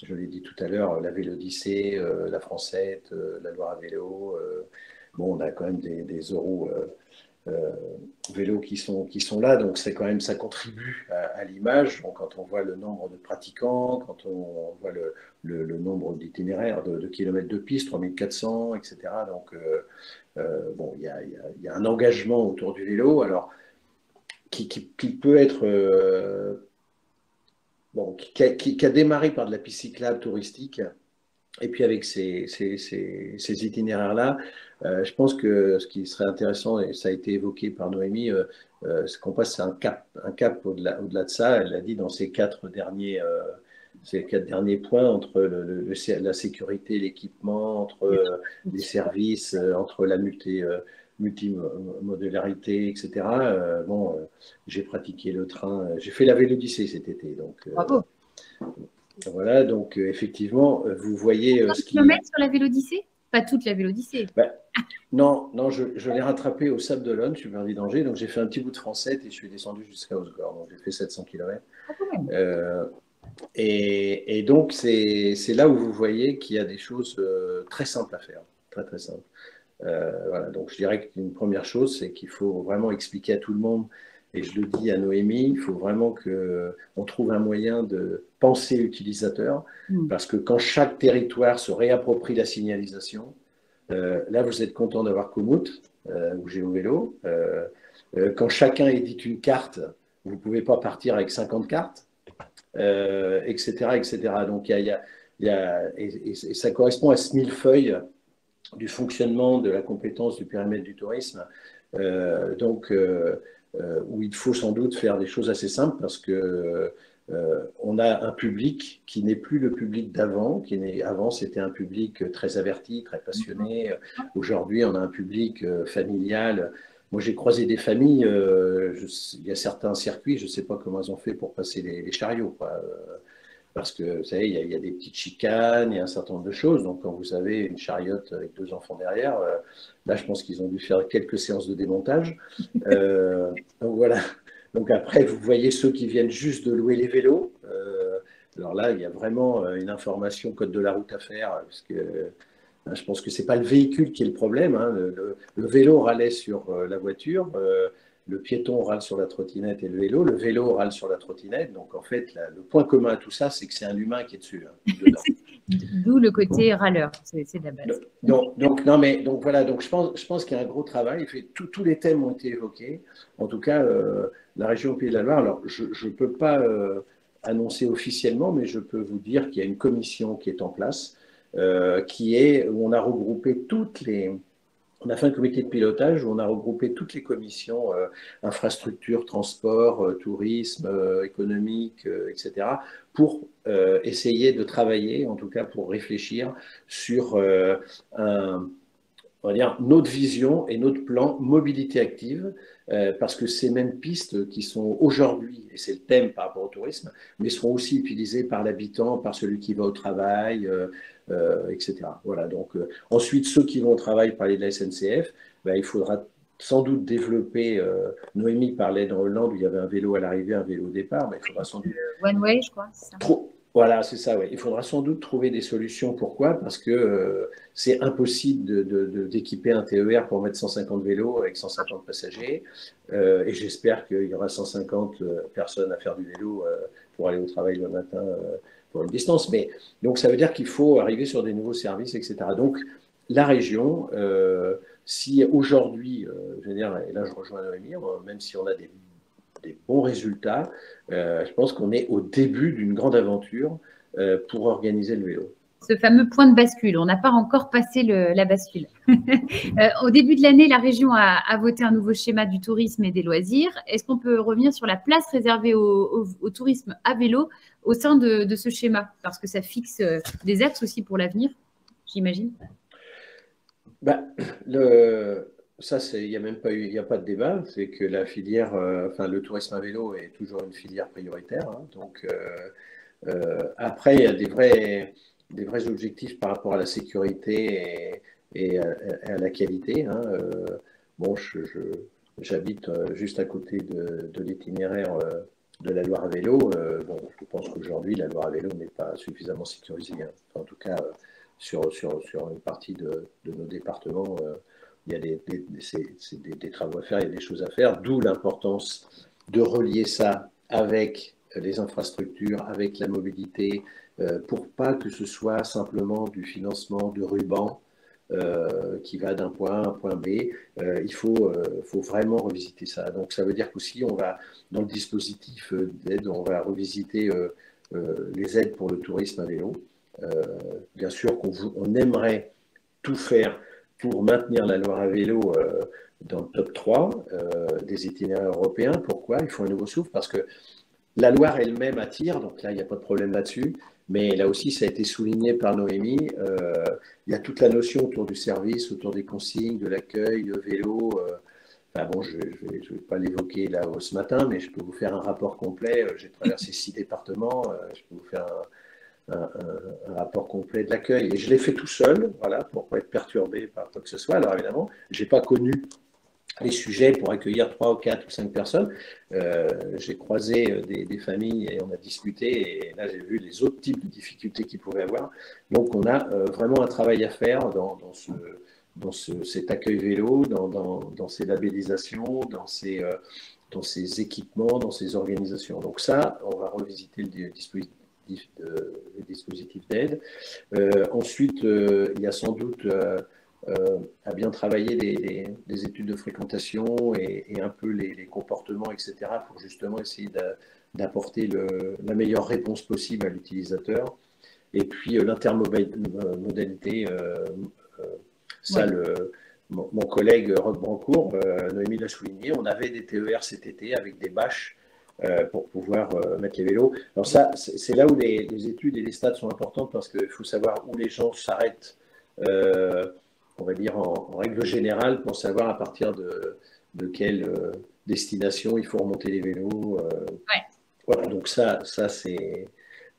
Speaker 2: je l'ai dit tout à l'heure, la Vélodyssée, la Francette, la Loire à vélo. Bon, on a quand même des euros vélos qui sont là, donc c'est quand même, ça contribue à l'image. Donc, quand on voit le nombre de pratiquants, quand on voit le nombre d'itinéraires, de kilomètres de piste, 3400, etc. Donc, bon, il y a un engagement autour du vélo. Alors, qui peut être qui a démarré par de la piste cyclable touristique, et puis avec ces itinéraires-là, je pense que ce qui serait intéressant, et ça a été évoqué par Noémie, c'est qu'on passe un cap au-delà de ça. Elle l'a dit dans ces quatre derniers points, entre la sécurité, l'équipement, entre les services, entre la multimodularité, etc. J'ai pratiqué le train, j'ai fait la Vélodyssée cet été. Donc,
Speaker 1: bravo.
Speaker 2: Voilà, donc effectivement, vous voyez
Speaker 1: ce kilomètres sur la Vélodyssée ? Pas toute la Vélodyssée.
Speaker 2: Non, je l'ai rattrapé au Sable d'Olonne, je suis vers d'Angers, donc j'ai fait un petit bout de Francette et je suis descendu jusqu'à Osgore, donc j'ai fait 700 km. Et donc, c'est là où vous voyez qu'il y a des choses très simples à faire, très très simples. Voilà, donc je dirais qu'une première chose, c'est qu'il faut vraiment expliquer à tout le monde, et je le dis à Noémie, il faut vraiment qu'on trouve un moyen de penser l'utilisateur, parce que quand chaque territoire se réapproprie la signalisation, là vous êtes content d'avoir Komoot ou GeoVélo. Quand chacun édite une carte, vous ne pouvez pas partir avec 50 cartes, etc., etc. Donc et ça correspond à ce millefeuille du fonctionnement de la compétence du périmètre du tourisme, où il faut sans doute faire des choses assez simples parce que on a un public qui n'est plus le public d'avant, avant c'était un public très averti, très passionné. Aujourd'hui on a un public familial moi, j'ai croisé des familles, il y a certains circuits, je ne sais pas comment ils ont fait pour passer les chariots, quoi. Parce que, vous savez, il y a des petites chicanes, il y a un certain nombre de choses. Donc, quand vous avez une chariote avec 2 enfants derrière, là, je pense qu'ils ont dû faire quelques séances de démontage. Donc, voilà. Donc, après, vous voyez ceux qui viennent juste de louer les vélos. Alors là, il y a vraiment une information code de la route à faire, parce que je pense que ce n'est pas le véhicule qui est le problème, hein. Le vélo râlait sur la voiture, le piéton râle sur la trottinette et le vélo râle sur la trottinette. Donc en fait, le point commun à tout ça, c'est que c'est un humain qui est dessus, hein, dedans.
Speaker 1: D'où le côté râleur, c'est de la base.
Speaker 2: Donc voilà, donc je pense qu'il y a un gros travail. Tous les thèmes ont été évoqués. En tout cas, la région Pays de la Loire, alors je ne peux pas annoncer officiellement, mais je peux vous dire qu'il y a une commission qui est en place, où on a regroupé on a fait un comité de pilotage où on a regroupé toutes les commissions, infrastructure, transport, tourisme, économique, etc., pour essayer de travailler, en tout cas pour réfléchir sur on va dire, notre vision et notre plan mobilité active, parce que ces mêmes pistes qui sont aujourd'hui, et c'est le thème par rapport au tourisme, mais seront aussi utilisées par l'habitant, par celui qui va au travail, etc. Voilà, donc ensuite, ceux qui vont au travail, parler de la SNCF, il faudra sans doute développer, Noémie parlait dans Hollande où il y avait un vélo à l'arrivée, un vélo au départ, mais il faudra sans doute…
Speaker 1: One way, je crois, c'est ça.
Speaker 2: Voilà, c'est ça, ouais. Il faudra sans doute trouver des solutions. Pourquoi? Parce que c'est impossible d'équiper un TER pour mettre 150 vélos avec 150 passagers. Et j'espère qu'il y aura 150 personnes à faire du vélo pour aller au travail le matin pour une distance. Mais donc, ça veut dire qu'il faut arriver sur des nouveaux services, etc. Donc, la région, si aujourd'hui, je veux dire, et là je rejoins Noémie, même si on a des bons résultats, je pense qu'on est au début d'une grande aventure pour organiser le vélo.
Speaker 1: Ce fameux point de bascule, on n'a pas encore passé la bascule. Au début de l'année, la région a voté un nouveau schéma du tourisme et des loisirs. Est-ce qu'on peut revenir sur la place réservée au tourisme à vélo au sein de ce schéma? Parce que ça fixe des axes aussi pour l'avenir, j'imagine.
Speaker 2: Ça, il n'y a même pas eu, il n'y a pas de débat, c'est que la filière, le tourisme à vélo est toujours une filière prioritaire, hein. Donc, après, il y a des vrais objectifs par rapport à la sécurité et à la qualité, hein. Bon, j'habite juste à côté de l'itinéraire de la Loire à vélo. Bon, je pense qu'aujourd'hui, la Loire à vélo n'est pas suffisamment sécurisée, hein. Enfin, en tout cas, sur une partie de nos départements, il y a des travaux à faire, il y a des choses à faire, d'où l'importance de relier ça avec les infrastructures, avec la mobilité, pour pas que ce soit simplement du financement de ruban qui va d'un point A à un point B. Il faut vraiment revisiter ça. Donc ça veut dire qu'aussi, on va, dans le dispositif d'aide, on va revisiter les aides pour le tourisme à vélo. Bien sûr qu'on aimerait tout faire pour maintenir la Loire à vélo dans le top 3 des itinéraires européens. Pourquoi? Il faut un nouveau souffle parce que la Loire elle-même attire, donc là, il n'y a pas de problème là-dessus. Mais là aussi, ça a été souligné par Noémie. Il y a toute la notion autour du service, autour des consignes, de l'accueil, le vélo. Bon, je ne vais pas l'évoquer là ce matin, mais je peux vous faire un rapport complet. J'ai traversé 6 départements. Je peux vous faire un rapport complet de l'accueil. Et je l'ai fait tout seul, voilà, pour ne pas être perturbé par quoi que ce soit. Alors évidemment, je n'ai pas connu les sujets pour accueillir 3 ou 4 ou 5 personnes. J'ai croisé des familles et on a discuté. Et là, j'ai vu les autres types de difficultés qu'ils pouvaient avoir. Donc, on a vraiment un travail à faire dans cet accueil vélo, dans ces labellisations, dans ces équipements, dans ces organisations. Donc ça, on va revisiter le dispositif d'aide. Ensuite, il y a sans doute à bien travailler des études de fréquentation et un peu les comportements, etc., pour justement essayer d'apporter la meilleure réponse possible à l'utilisateur. Et puis l'intermodalité, ça, mon collègue Roch Brancourt, Noémie l'a souligné, on avait des TER cet été avec des bâches pour pouvoir mettre les vélos. Alors ça, c'est là où les études et les stats sont importantes parce qu'il faut savoir où les gens s'arrêtent, on va dire en règle générale, pour savoir à partir de quelle destination il faut remonter les vélos.
Speaker 1: Ouais.
Speaker 2: Voilà, donc ça c'est...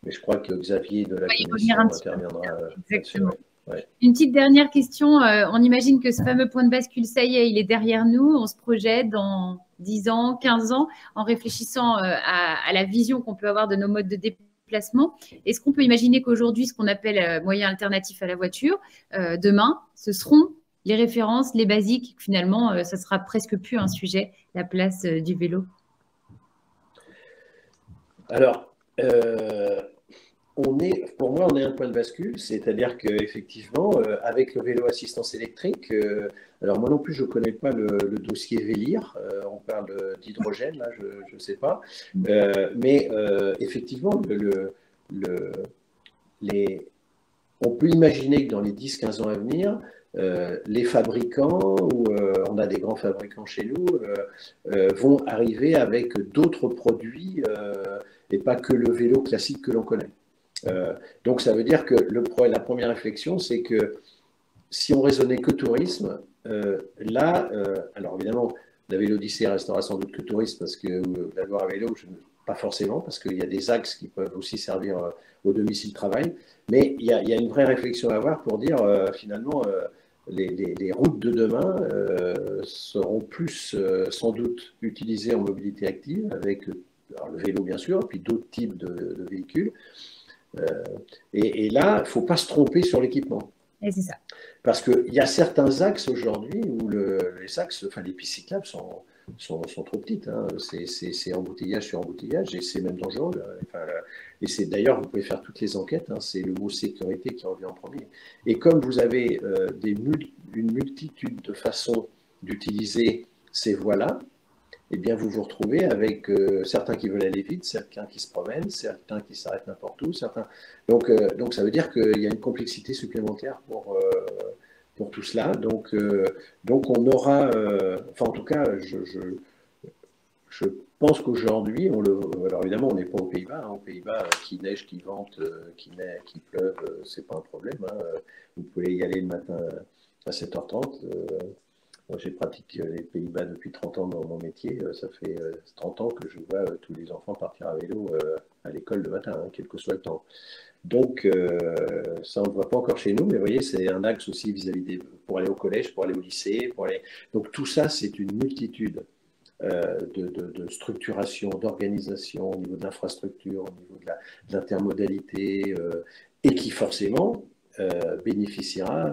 Speaker 2: Mais je crois que Xavier de la
Speaker 1: On va y
Speaker 2: commission
Speaker 1: revenir un petit peu.
Speaker 2: interviendra là-dessus.
Speaker 1: Exactement.
Speaker 2: Ouais.
Speaker 1: Une petite dernière question. On imagine que ce fameux point de bascule, ça y est, il est derrière nous. On se projette dans 10 ans, 15 ans, en réfléchissant à la vision qu'on peut avoir de nos modes de déplacement. Est-ce qu'on peut imaginer qu'aujourd'hui, ce qu'on appelle moyen alternatif à la voiture, demain, ce seront les références, les basiques, finalement, ça sera presque plus un sujet, la place du vélo?
Speaker 2: Alors, pour moi, on est un point de bascule, c'est-à-dire qu'effectivement, avec le vélo assistance électrique, alors moi non plus, je ne connais pas le dossier Vélir, on parle d'hydrogène, là, je ne sais pas, mais effectivement, on peut imaginer que dans les 10-15 ans à venir, les fabricants, ou on a des grands fabricants chez nous, vont arriver avec d'autres produits et pas que le vélo classique que l'on connaît. Donc ça veut dire que la première réflexion, c'est que si on raisonnait que tourisme, alors évidemment, la Vélodyssée restera sans doute que tourisme, parce que la Loire à vélo, pas forcément, parce qu'il y a des axes qui peuvent aussi servir au domicile-travail, mais il y a une vraie réflexion à avoir pour dire finalement les routes de demain seront plus sans doute utilisées en mobilité active, avec alors, le vélo bien sûr, puis d'autres types de véhicules. Et là, il ne faut pas se tromper sur l'équipement.
Speaker 1: Et c'est ça.
Speaker 2: Parce qu'il y a certains axes aujourd'hui où les pistes cyclables sont trop petites. Hein. C'est embouteillage sur embouteillage et c'est même dangereux. Et c'est d'ailleurs, vous pouvez faire toutes les enquêtes, hein, c'est le mot sécurité qui revient en premier. Et comme vous avez une multitude de façons d'utiliser ces voies-là, eh bien, vous vous retrouvez avec certains qui veulent aller vite, certains qui se promènent, certains qui s'arrêtent n'importe où, certains. Donc, ça veut dire qu'il y a une complexité supplémentaire pour tout cela. Donc on aura, enfin en tout cas, je pense qu'aujourd'hui, alors évidemment, on n'est pas aux Pays-Bas. Hein. Aux Pays-Bas, qu'il neige, qu'il vente, qu'il pleuve, c'est pas un problème. Hein. Vous pouvez y aller le matin à 7h30. Moi, j'ai pratiqué les Pays-Bas depuis 30 ans dans mon métier. Ça fait 30 ans que je vois tous les enfants partir à vélo à l'école le matin, hein, quel que soit le temps. Donc, ça, on ne le voit pas encore chez nous, mais vous voyez, c'est un axe aussi vis-à-vis pour aller au collège, pour aller au lycée. Donc, tout ça, c'est une multitude de structuration, d'organisation au niveau de l'infrastructure, au niveau de l'intermodalité, et qui forcément bénéficiera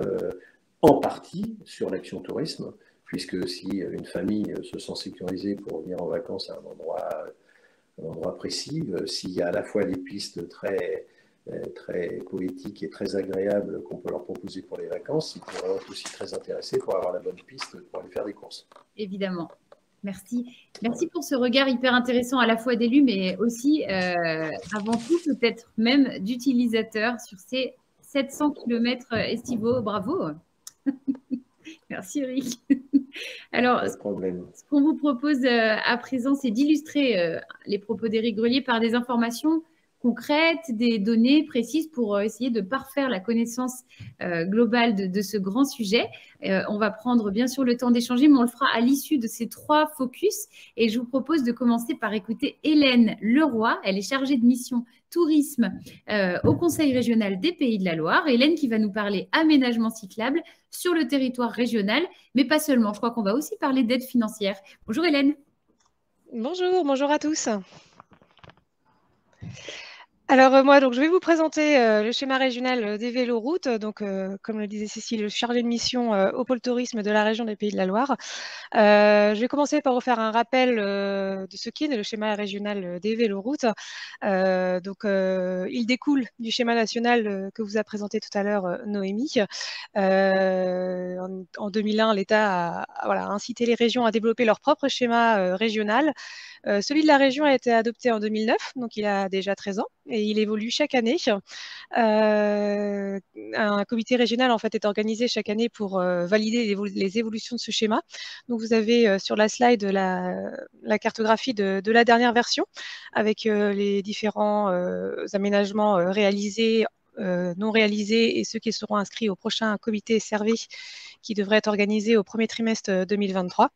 Speaker 2: en partie sur l'action tourisme, puisque si une famille se sent sécurisée pour venir en vacances à un endroit précis, s'il y a à la fois les pistes très poétiques et très agréables qu'on peut leur proposer pour les vacances, ils pourront être aussi très intéressés pour avoir la bonne piste pour aller faire des courses.
Speaker 1: Évidemment. Merci. Merci pour ce regard hyper intéressant à la fois d'élu, mais aussi, avant tout, peut-être même d'utilisateur sur ces 700 km estivaux. Bravo. Merci Eric. Alors, ce qu'on vous propose à présent, c'est d'illustrer les propos d'Éric Grelier par des informations concrètes, des données précises pour essayer de parfaire la connaissance globale de ce grand sujet. On va prendre bien sûr le temps d'échanger, mais on le fera à l'issue de ces 3 focus. Et je vous propose de commencer par écouter Hélène Leroy. Elle est chargée de mission tourisme au Conseil régional des Pays de la Loire. Hélène qui va nous parler aménagement cyclable sur le territoire régional, mais pas seulement. Je crois qu'on va aussi parler d'aide financière. Bonjour Hélène.
Speaker 4: Bonjour à tous. Alors moi, je vais vous présenter le schéma régional des véloroutes. Donc, comme le disait Cécile, le chargé de mission au pôle tourisme de la région des Pays de la Loire. Je vais commencer par vous faire un rappel de ce qu'est le schéma régional des véloroutes. Il découle du schéma national que vous a présenté tout à l'heure Noémie. En 2001, l'État a incité les régions à développer leur propre schéma régional. Celui de la région a été adopté en 2009, donc il a déjà 13 ans et il évolue chaque année. Un comité régional en fait est organisé chaque année pour valider les évolutions de ce schéma. Donc vous avez sur la slide la cartographie de la dernière version avec les différents aménagements réalisés, non réalisés et ceux qui seront inscrits au prochain comité servi qui devrait être organisé au premier trimestre 2023.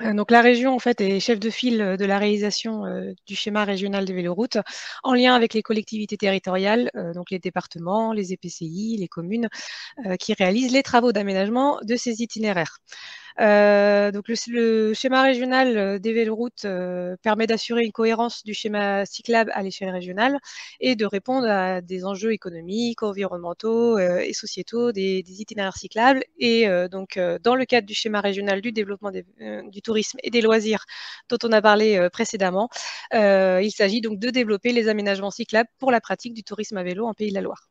Speaker 4: Donc la région en fait est chef de file de la réalisation du schéma régional des véloroutes en lien avec les collectivités territoriales, donc les départements, les EPCI, les communes, qui réalisent les travaux d'aménagement de ces itinéraires. Donc le schéma régional des véloroutes permet d'assurer une cohérence du schéma cyclable à l'échelle régionale et de répondre à des enjeux économiques, environnementaux et sociétaux des itinéraires cyclables. Et donc, dans le cadre du schéma régional du développement du tourisme et des loisirs dont on a parlé précédemment, il s'agit donc de développer les aménagements cyclables pour la pratique du tourisme à vélo en Pays de la Loire.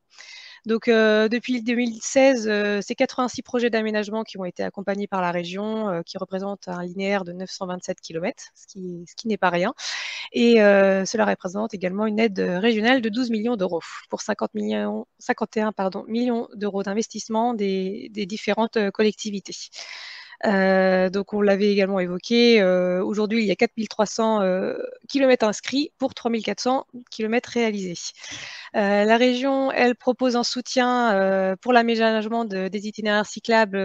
Speaker 4: Donc, depuis 2016, c'est 86 projets d'aménagement qui ont été accompagnés par la région, qui représentent un linéaire de 927 km, ce qui n'est pas rien. Et cela représente également une aide régionale de 12 millions d'euros pour 51 millions d'euros d'investissement des différentes collectivités. Donc, on l'avait également évoqué. Aujourd'hui, il y a 4300 km inscrits pour 3400 km réalisés. La région, elle, propose un soutien pour l'aménagement des itinéraires cyclables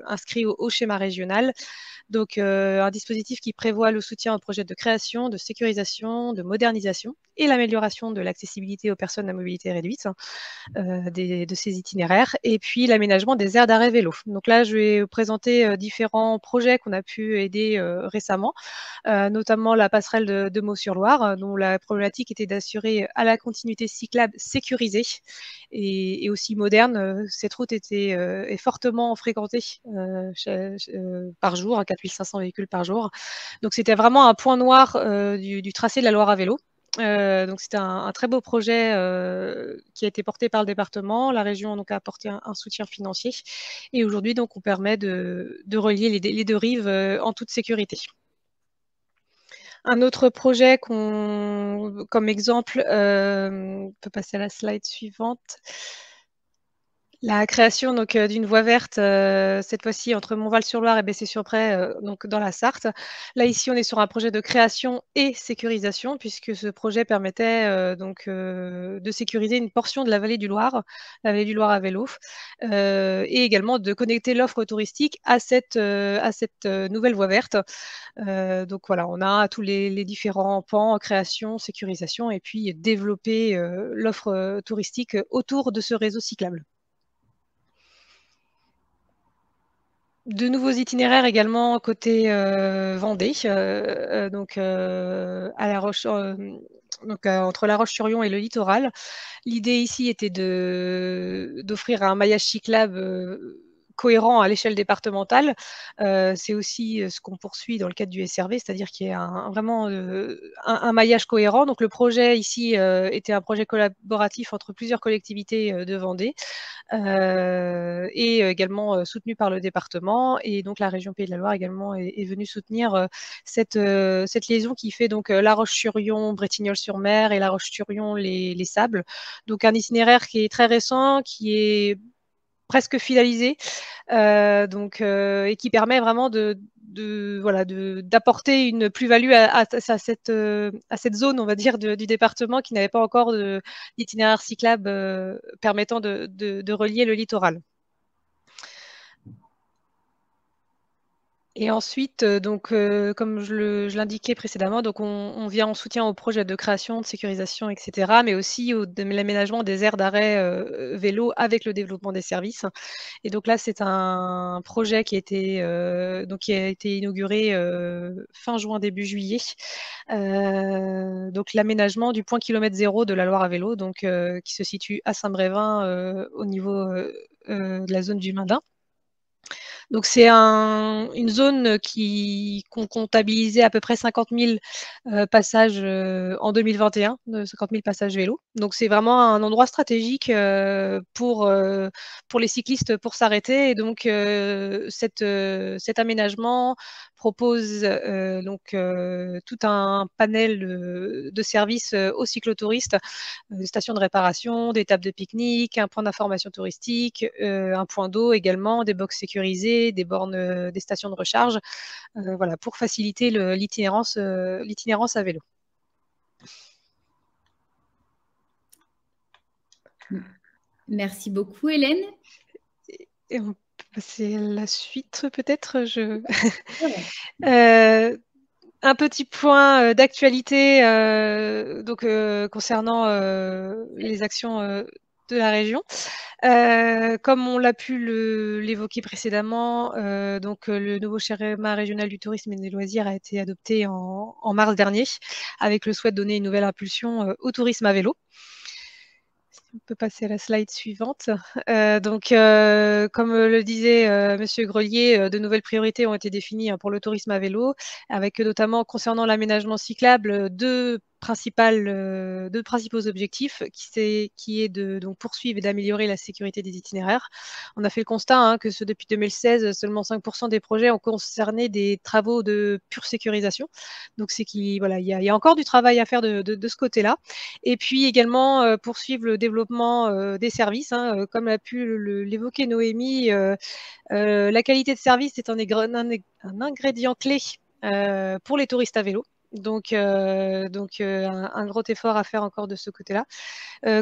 Speaker 4: inscrits au schéma régional. Donc, un dispositif qui prévoit le soutien aux projets de création, de sécurisation, de modernisation et l'amélioration de l'accessibilité aux personnes à mobilité réduite de ces itinéraires, et puis l'aménagement des aires d'arrêt vélo. Donc là, je vais vous présenter différents projets qu'on a pu aider récemment, notamment la passerelle de Meaux-sur-Loire, dont la problématique était d'assurer à la continuité cyclable sécurisée et aussi moderne. Cette route est fortement fréquentée par jour, 4500 véhicules par jour. Donc c'était vraiment un point noir du tracé de la Loire à vélo. Donc c'était un très beau projet qui a été porté par le département. La région donc a apporté un soutien financier et aujourd'hui donc on permet de relier les deux rives en toute sécurité. Un autre projet comme exemple, on peut passer à la slide suivante. La création donc d'une voie verte, cette fois-ci entre Montval-sur-Loire et Bessay-sur-Bray, donc dans la Sarthe. Là, ici, on est sur un projet de création et sécurisation, puisque ce projet permettait donc de sécuriser une portion de la vallée du Loir à vélo, et également de connecter l'offre touristique à cette nouvelle voie verte. Donc voilà, on a tous les différents pans, création, sécurisation, et puis développer l'offre touristique autour de ce réseau cyclable. De nouveaux itinéraires également côté Vendée, donc à La Roche, donc entre La Roche-sur-Yon et le littoral. L'idée ici était d'offrir un maillage cyclable cohérent à l'échelle départementale. C'est aussi ce qu'on poursuit dans le cadre du SRV, c'est-à-dire qu'il y a vraiment un maillage cohérent. Donc le projet ici était un projet collaboratif entre plusieurs collectivités de Vendée et également soutenu par le département. Et donc la région Pays de la Loire également est venue soutenir cette liaison qui fait donc La Roche-sur-Yon, Bretignolles-sur-Mer et La Roche-sur-Yon, les Sables. Donc un itinéraire qui est très récent, qui est presque finalisé, et qui permet vraiment d'apporter une plus-value à cette zone, on va dire, du département qui n'avait pas encore d'itinéraire cyclable permettant de relier le littoral. Et ensuite, donc, comme je l'indiquais précédemment, donc on vient en soutien au projet de création, de sécurisation, etc., mais aussi de l'aménagement des aires d'arrêt vélo avec le développement des services. Et donc là, c'est un projet qui a été inauguré fin juin, début juillet. Donc l'aménagement du point kilomètre zéro de la Loire à vélo, donc qui se situe à Saint-Brévin au niveau de la zone du Mindin. Donc c'est une zone qu'on comptabilisait à peu près 50 000 passages en 2021, 50 000 passages vélo. Donc c'est vraiment un endroit stratégique pour les cyclistes pour s'arrêter. Et donc cet aménagement propose tout un panel de services aux cyclotouristes, des stations de réparation, des tables de pique-nique, un point d'information touristique, un point d'eau également, des box sécurisées, des bornes, des stations de recharge, voilà, pour faciliter l'itinérance à vélo.
Speaker 1: Merci beaucoup, Hélène.
Speaker 4: Et on passer à la suite, peut-être.
Speaker 1: Ouais.
Speaker 4: Un petit point d'actualité concernant les actions de la région. Comme on l'a pu l'évoquer précédemment, le nouveau schéma régional du tourisme et des loisirs a été adopté en mars dernier, avec le souhait de donner une nouvelle impulsion au tourisme à vélo. On peut passer à la slide suivante. Comme le disait Monsieur Grelier, de nouvelles priorités ont été définies pour le tourisme à vélo, avec notamment concernant l'aménagement cyclable, deux principaux objectifs, qui est de poursuivre et d'améliorer la sécurité des itinéraires. On a fait le constat que depuis 2016, seulement 5% des projets ont concerné des travaux de pure sécurisation. Donc c'est qu'il y a encore du travail à faire de ce côté-là. Et puis également poursuivre le développement des services. Comme a pu l'évoquer Noémie, la qualité de service est un ingrédient clé pour les touristes à vélo. Donc, un gros effort à faire encore de ce côté-là.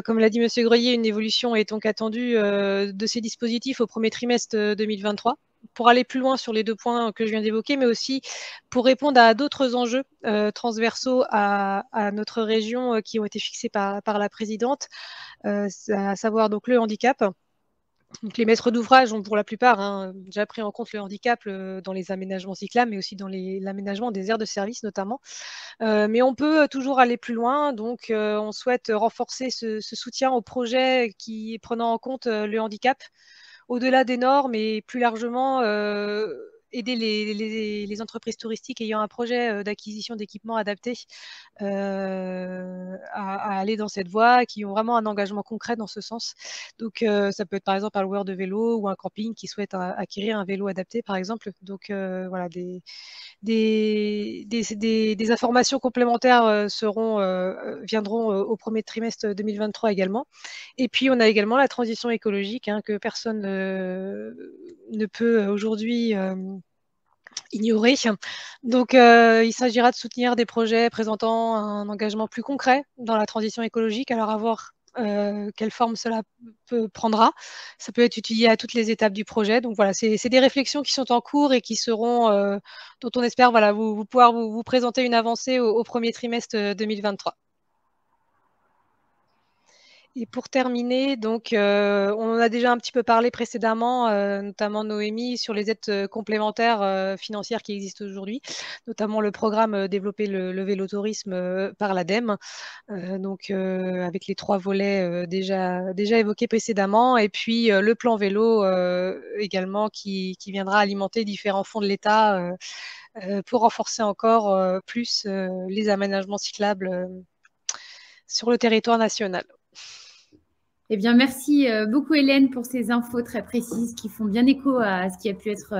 Speaker 4: Comme l'a dit M. Grelier, une évolution est donc attendue de ces dispositifs au premier trimestre 2023 pour aller plus loin sur les deux points que je viens d'évoquer, mais aussi pour répondre à d'autres enjeux transversaux à notre région qui ont été fixés par la présidente, à savoir donc le handicap. Donc, les maîtres d'ouvrage ont pour la plupart déjà pris en compte le handicap dans les aménagements cyclables, mais aussi dans l'aménagement des aires de service notamment. Mais on peut toujours aller plus loin. Donc, on souhaite renforcer ce soutien aux projets qui prenant en compte le handicap au-delà des normes et plus largement aider les entreprises touristiques ayant un projet d'acquisition d'équipements adaptés à aller dans cette voie, qui ont vraiment un engagement concret dans ce sens. Donc, ça peut être par exemple un loueur de vélo ou un camping qui souhaite acquérir un vélo adapté, par exemple. Donc, voilà, des informations complémentaires viendront au premier trimestre 2023 également. Et puis, on a également la transition écologique que personne ne peut aujourd'hui ignorer. Donc, il s'agira de soutenir des projets présentant un engagement plus concret dans la transition écologique, alors à voir quelle forme cela prendra. Ça peut être étudié à toutes les étapes du projet. Donc voilà, c'est des réflexions qui sont en cours et qui seront, dont on espère pouvoir vous présenter une avancée au premier trimestre 2023. Et pour terminer, donc, on en a déjà un petit peu parlé précédemment, notamment Noémie, sur les aides complémentaires financières qui existent aujourd'hui, notamment le programme Développer le vélotourisme par l'ADEME, avec les 3 volets déjà évoqués précédemment, et puis le plan vélo également qui viendra alimenter différents fonds de l'État pour renforcer encore plus les aménagements cyclables sur le territoire national.
Speaker 1: Eh bien, merci beaucoup Hélène pour ces infos très précises qui font bien écho à ce qui a pu être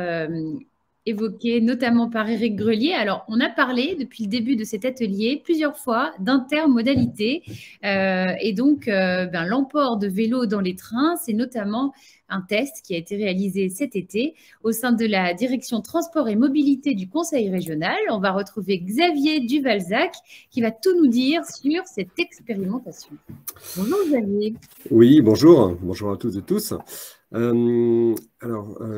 Speaker 1: évoqué, notamment par Éric Grelier. Alors, on a parlé depuis le début de cet atelier plusieurs fois d'intermodalité et donc l'emport de vélos dans les trains, c'est notamment un test qui a été réalisé cet été au sein de la direction transport et mobilité du Conseil régional. On va retrouver Xavier Duvalzac qui va tout nous dire sur cette expérimentation. Bonjour Xavier.
Speaker 5: Oui, bonjour. Bonjour à toutes et tous.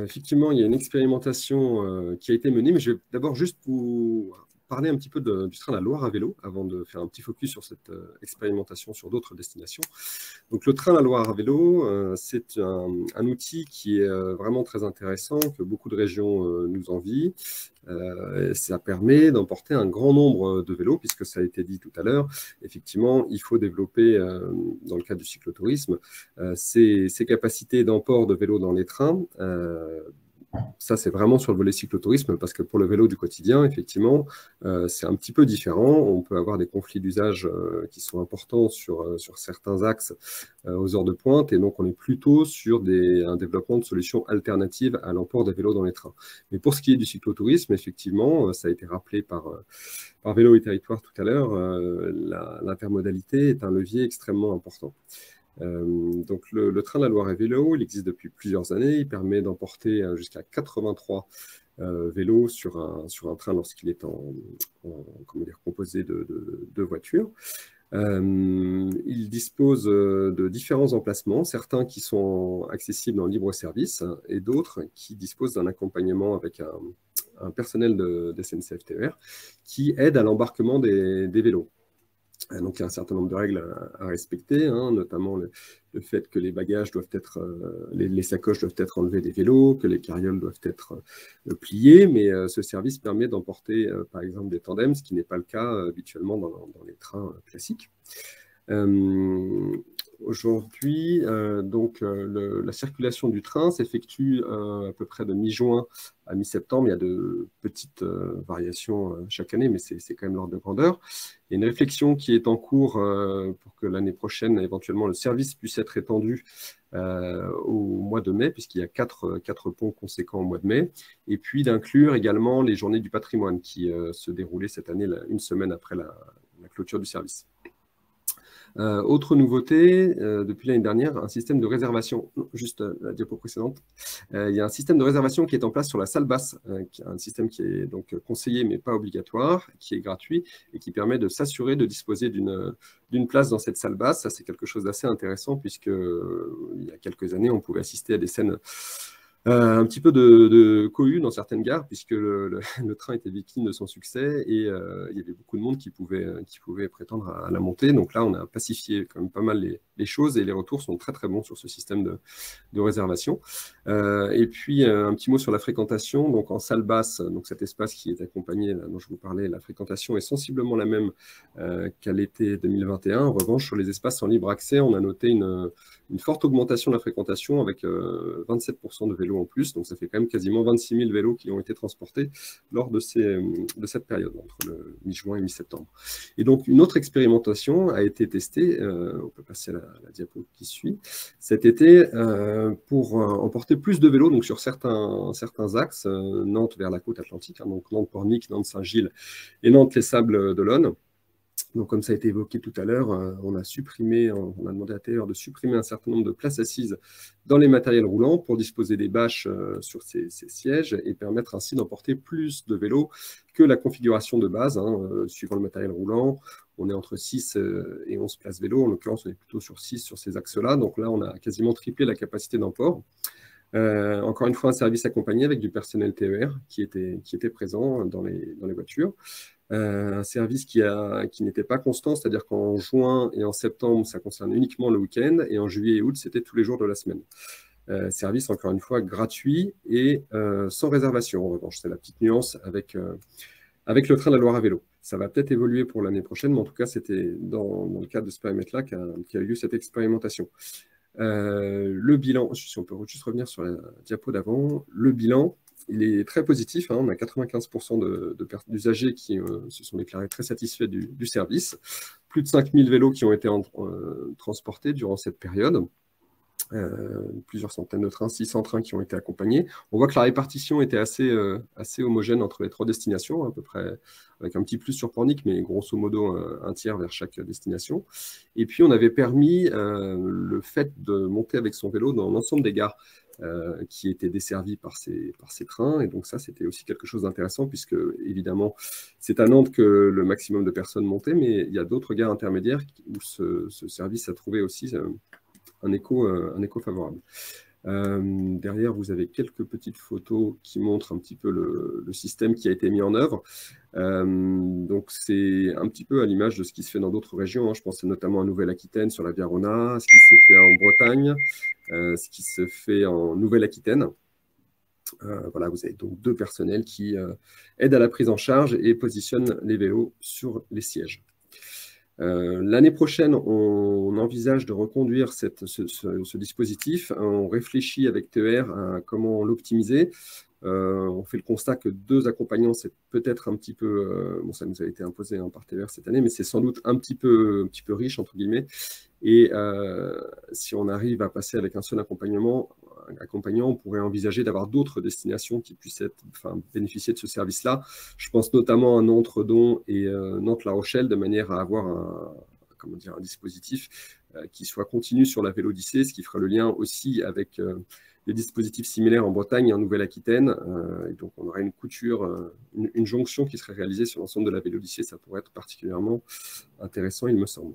Speaker 5: Effectivement, il y a une expérimentation qui a été menée, mais je vais d'abord juste vous parler un petit peu du train de la Loire à vélo avant de faire un petit focus sur cette expérimentation sur d'autres destinations. Donc, le train de la Loire à vélo, c'est un outil qui est vraiment très intéressant, que beaucoup de régions nous envient. Ça permet d'emporter un grand nombre de vélos, puisque ça a été dit tout à l'heure. Effectivement, il faut développer, dans le cadre du cyclotourisme, ces capacités d'emport de vélos dans les trains. Ça, c'est vraiment sur le volet cyclotourisme, parce que pour le vélo du quotidien, effectivement, c'est un petit peu différent. On peut avoir des conflits d'usage qui sont importants sur certains axes aux heures de pointe, et donc on est plutôt sur un développement de solutions alternatives à l'emport des vélos dans les trains. Mais pour ce qui est du cyclotourisme, effectivement, ça a été rappelé par Vélo et Territoire tout à l'heure, l'intermodalité est un levier extrêmement important. Donc le train de la Loire à vélo, il existe depuis plusieurs années. Il permet d'emporter jusqu'à 83 vélos sur un train lorsqu'il est composé de voitures. Il dispose de différents emplacements, certains qui sont accessibles en libre service et d'autres qui disposent d'un accompagnement avec un personnel de SNCF TER qui aide à l'embarquement des vélos. Donc, il y a un certain nombre de règles à respecter, hein, notamment le fait que les bagages doivent être, les sacoches doivent être enlevées des vélos, que les carrioles doivent être pliées, mais ce service permet d'emporter, par exemple, des tandems, ce qui n'est pas le cas habituellement dans les trains classiques. Aujourd'hui, la circulation du train s'effectue à peu près de mi-juin à mi-septembre. Il y a de petites variations chaque année, mais c'est quand même l'ordre de grandeur. Il y a une réflexion qui est en cours pour que l'année prochaine, éventuellement, le service puisse être étendu au mois de mai, puisqu'il y a quatre ponts conséquents au mois de mai, et puis d'inclure également les journées du patrimoine qui se déroulaient cette année, une semaine après la clôture du service. Autre nouveauté, depuis l'année dernière, un système de réservation, juste la diapo précédente, il y a un système de réservation qui est en place sur la salle basse, un système qui est donc conseillé mais pas obligatoire, qui est gratuit et qui permet de s'assurer de disposer d'une place dans cette salle basse. Ça, c'est quelque chose d'assez intéressant puisque il y a quelques années, on pouvait assister à des scènes un petit peu de cohue dans certaines gares, puisque le train était victime de son succès et il y avait beaucoup de monde qui pouvait prétendre à la montée. Donc là, on a pacifié quand même pas mal les choses et les retours sont très très bons sur ce système de réservation. Et puis, un petit mot sur la fréquentation. Donc en salle basse, donc cet espace qui est accompagné, là, dont je vous parlais, la fréquentation est sensiblement la même qu'à l'été 2021. En revanche, sur les espaces en libre accès, on a noté une forte augmentation de la fréquentation avec 27% de vélos en plus, donc ça fait quand même quasiment 26 000 vélos qui ont été transportés lors de cette période, entre le mi-juin et mi-septembre. Et donc, une autre expérimentation a été testée, on peut passer à la diapo qui suit, cet été, pour emporter plus de vélos donc sur certains axes, Nantes vers la côte atlantique, hein, donc Nantes-Pornic, Nantes-Saint-Gilles et Nantes-les-Sables-d'Olonne. Donc, comme ça a été évoqué tout à l'heure, on a demandé à TER de supprimer un certain nombre de places assises dans les matériels roulants pour disposer des bâches sur ces sièges et permettre ainsi d'emporter plus de vélos que la configuration de base, hein, suivant le matériel roulant. On est entre 6 et 11 places vélos. En l'occurrence, on est plutôt sur 6 sur ces axes-là. Donc là, on a quasiment triplé la capacité d'emport. Encore une fois, un service accompagné avec du personnel TER qui était présent dans les voitures. Un service qui n'était pas constant, c'est-à-dire qu'en juin et en septembre, ça concerne uniquement le week-end, et en juillet et août, c'était tous les jours de la semaine. Service, encore une fois, gratuit et sans réservation. En revanche, c'est la petite nuance avec le train de la Loire à vélo. Ça va peut-être évoluer pour l'année prochaine, mais en tout cas, c'était dans le cadre de ce périmètre-là qu'a eu lieu cette expérimentation. Le bilan, si on peut juste revenir sur la diapo d'avant, le bilan, il est très positif, hein, on a 95% d'usagers qui se sont déclarés très satisfaits du service, plus de 5000 vélos qui ont été transportés durant cette période, plusieurs centaines de trains, 600 trains qui ont été accompagnés. On voit que la répartition était assez homogène entre les 3 destinations, à peu près, avec un petit plus sur Pornic, mais grosso modo un tiers vers chaque destination. Et puis on avait permis le fait de monter avec son vélo dans l'ensemble des gares qui étaient desservies par ces trains. Et donc ça, c'était aussi quelque chose d'intéressant, puisque évidemment, c'est à Nantes que le maximum de personnes montaient, mais il y a d'autres gares intermédiaires où ce service a trouvé aussi un écho favorable. Derrière, vous avez quelques petites photos qui montrent un petit peu le système qui a été mis en œuvre. Donc, c'est un petit peu à l'image de ce qui se fait dans d'autres régions, hein. Je pense notamment à Nouvelle-Aquitaine sur la Via Rona, ce qui s'est fait en Bretagne, ce qui se fait en Nouvelle-Aquitaine. Voilà, vous avez donc 2 personnels qui aident à la prise en charge et positionnent les vélos sur les sièges. L'année prochaine, on envisage de reconduire ce dispositif. On réfléchit avec TER à comment l'optimiser. On fait le constat que 2 accompagnants, c'est peut-être un petit peu... bon, ça nous a été imposé par TER cette année, mais c'est sans doute un petit peu riche, entre guillemets. Et si on arrive à passer avec un seul accompagnant, on pourrait envisager d'avoir d'autres destinations qui puissent bénéficier de ce service-là. Je pense notamment à Nantes-Redon et Nantes-La Rochelle, de manière à avoir un dispositif qui soit continu sur la Vélodyssée, ce qui fera le lien aussi avec des dispositifs similaires en Bretagne et en Nouvelle-Aquitaine. Et donc, on aurait une couture, une jonction qui serait réalisée sur l'ensemble de la Vélodyssée. Ça pourrait être particulièrement intéressant, il me semble.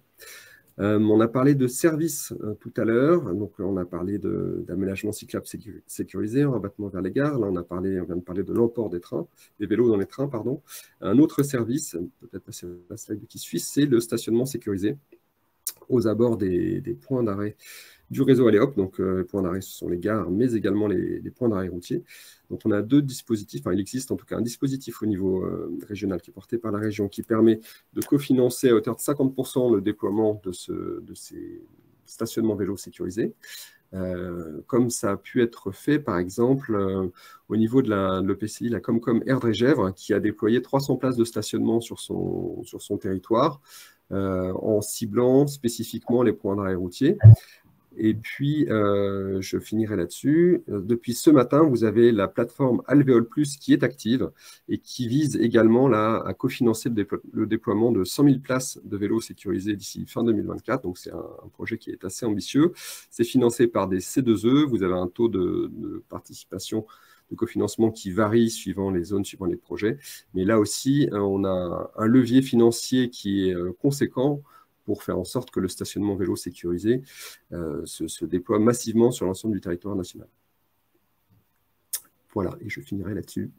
Speaker 5: On a parlé de services tout à l'heure, donc on a parlé d'aménagement cyclable sécurisé, en rabattement vers les gares. Là, on vient de parler de l'emport des trains, des vélos dans les trains, pardon. Un autre service, peut-être passer la slide qui suit, c'est le stationnement sécurisé aux abords des points d'arrêt du réseau Aléop. Donc, les points d'arrêt, ce sont les gares, mais également les points d'arrêt routiers. Donc, on a deux dispositifs, enfin, il existe en tout cas un dispositif au niveau régional qui est porté par la région qui permet de cofinancer à hauteur de 50% le déploiement de ces stationnements vélos sécurisés. Comme ça a pu être fait, par exemple, au niveau de l'EPCI, la Comcom Erdre-et-Gèvres, qui a déployé 300 places de stationnement sur son territoire, en ciblant spécifiquement les points d'arrêt routiers. Et puis, je finirai là-dessus. Depuis ce matin, vous avez la plateforme Alvéole Plus qui est active et qui vise également là, à cofinancer le déploiement de 100 000 places de vélos sécurisés d'ici fin 2024. Donc, c'est un projet qui est assez ambitieux. C'est financé par des C2E. Vous avez un taux de participation de cofinancement qui varie suivant les zones, suivant les projets. Mais là aussi, on a un levier financier qui est conséquent pour faire en sorte que le stationnement vélo sécurisé se déploie massivement sur l'ensemble du territoire national. Voilà, et je finirai là-dessus.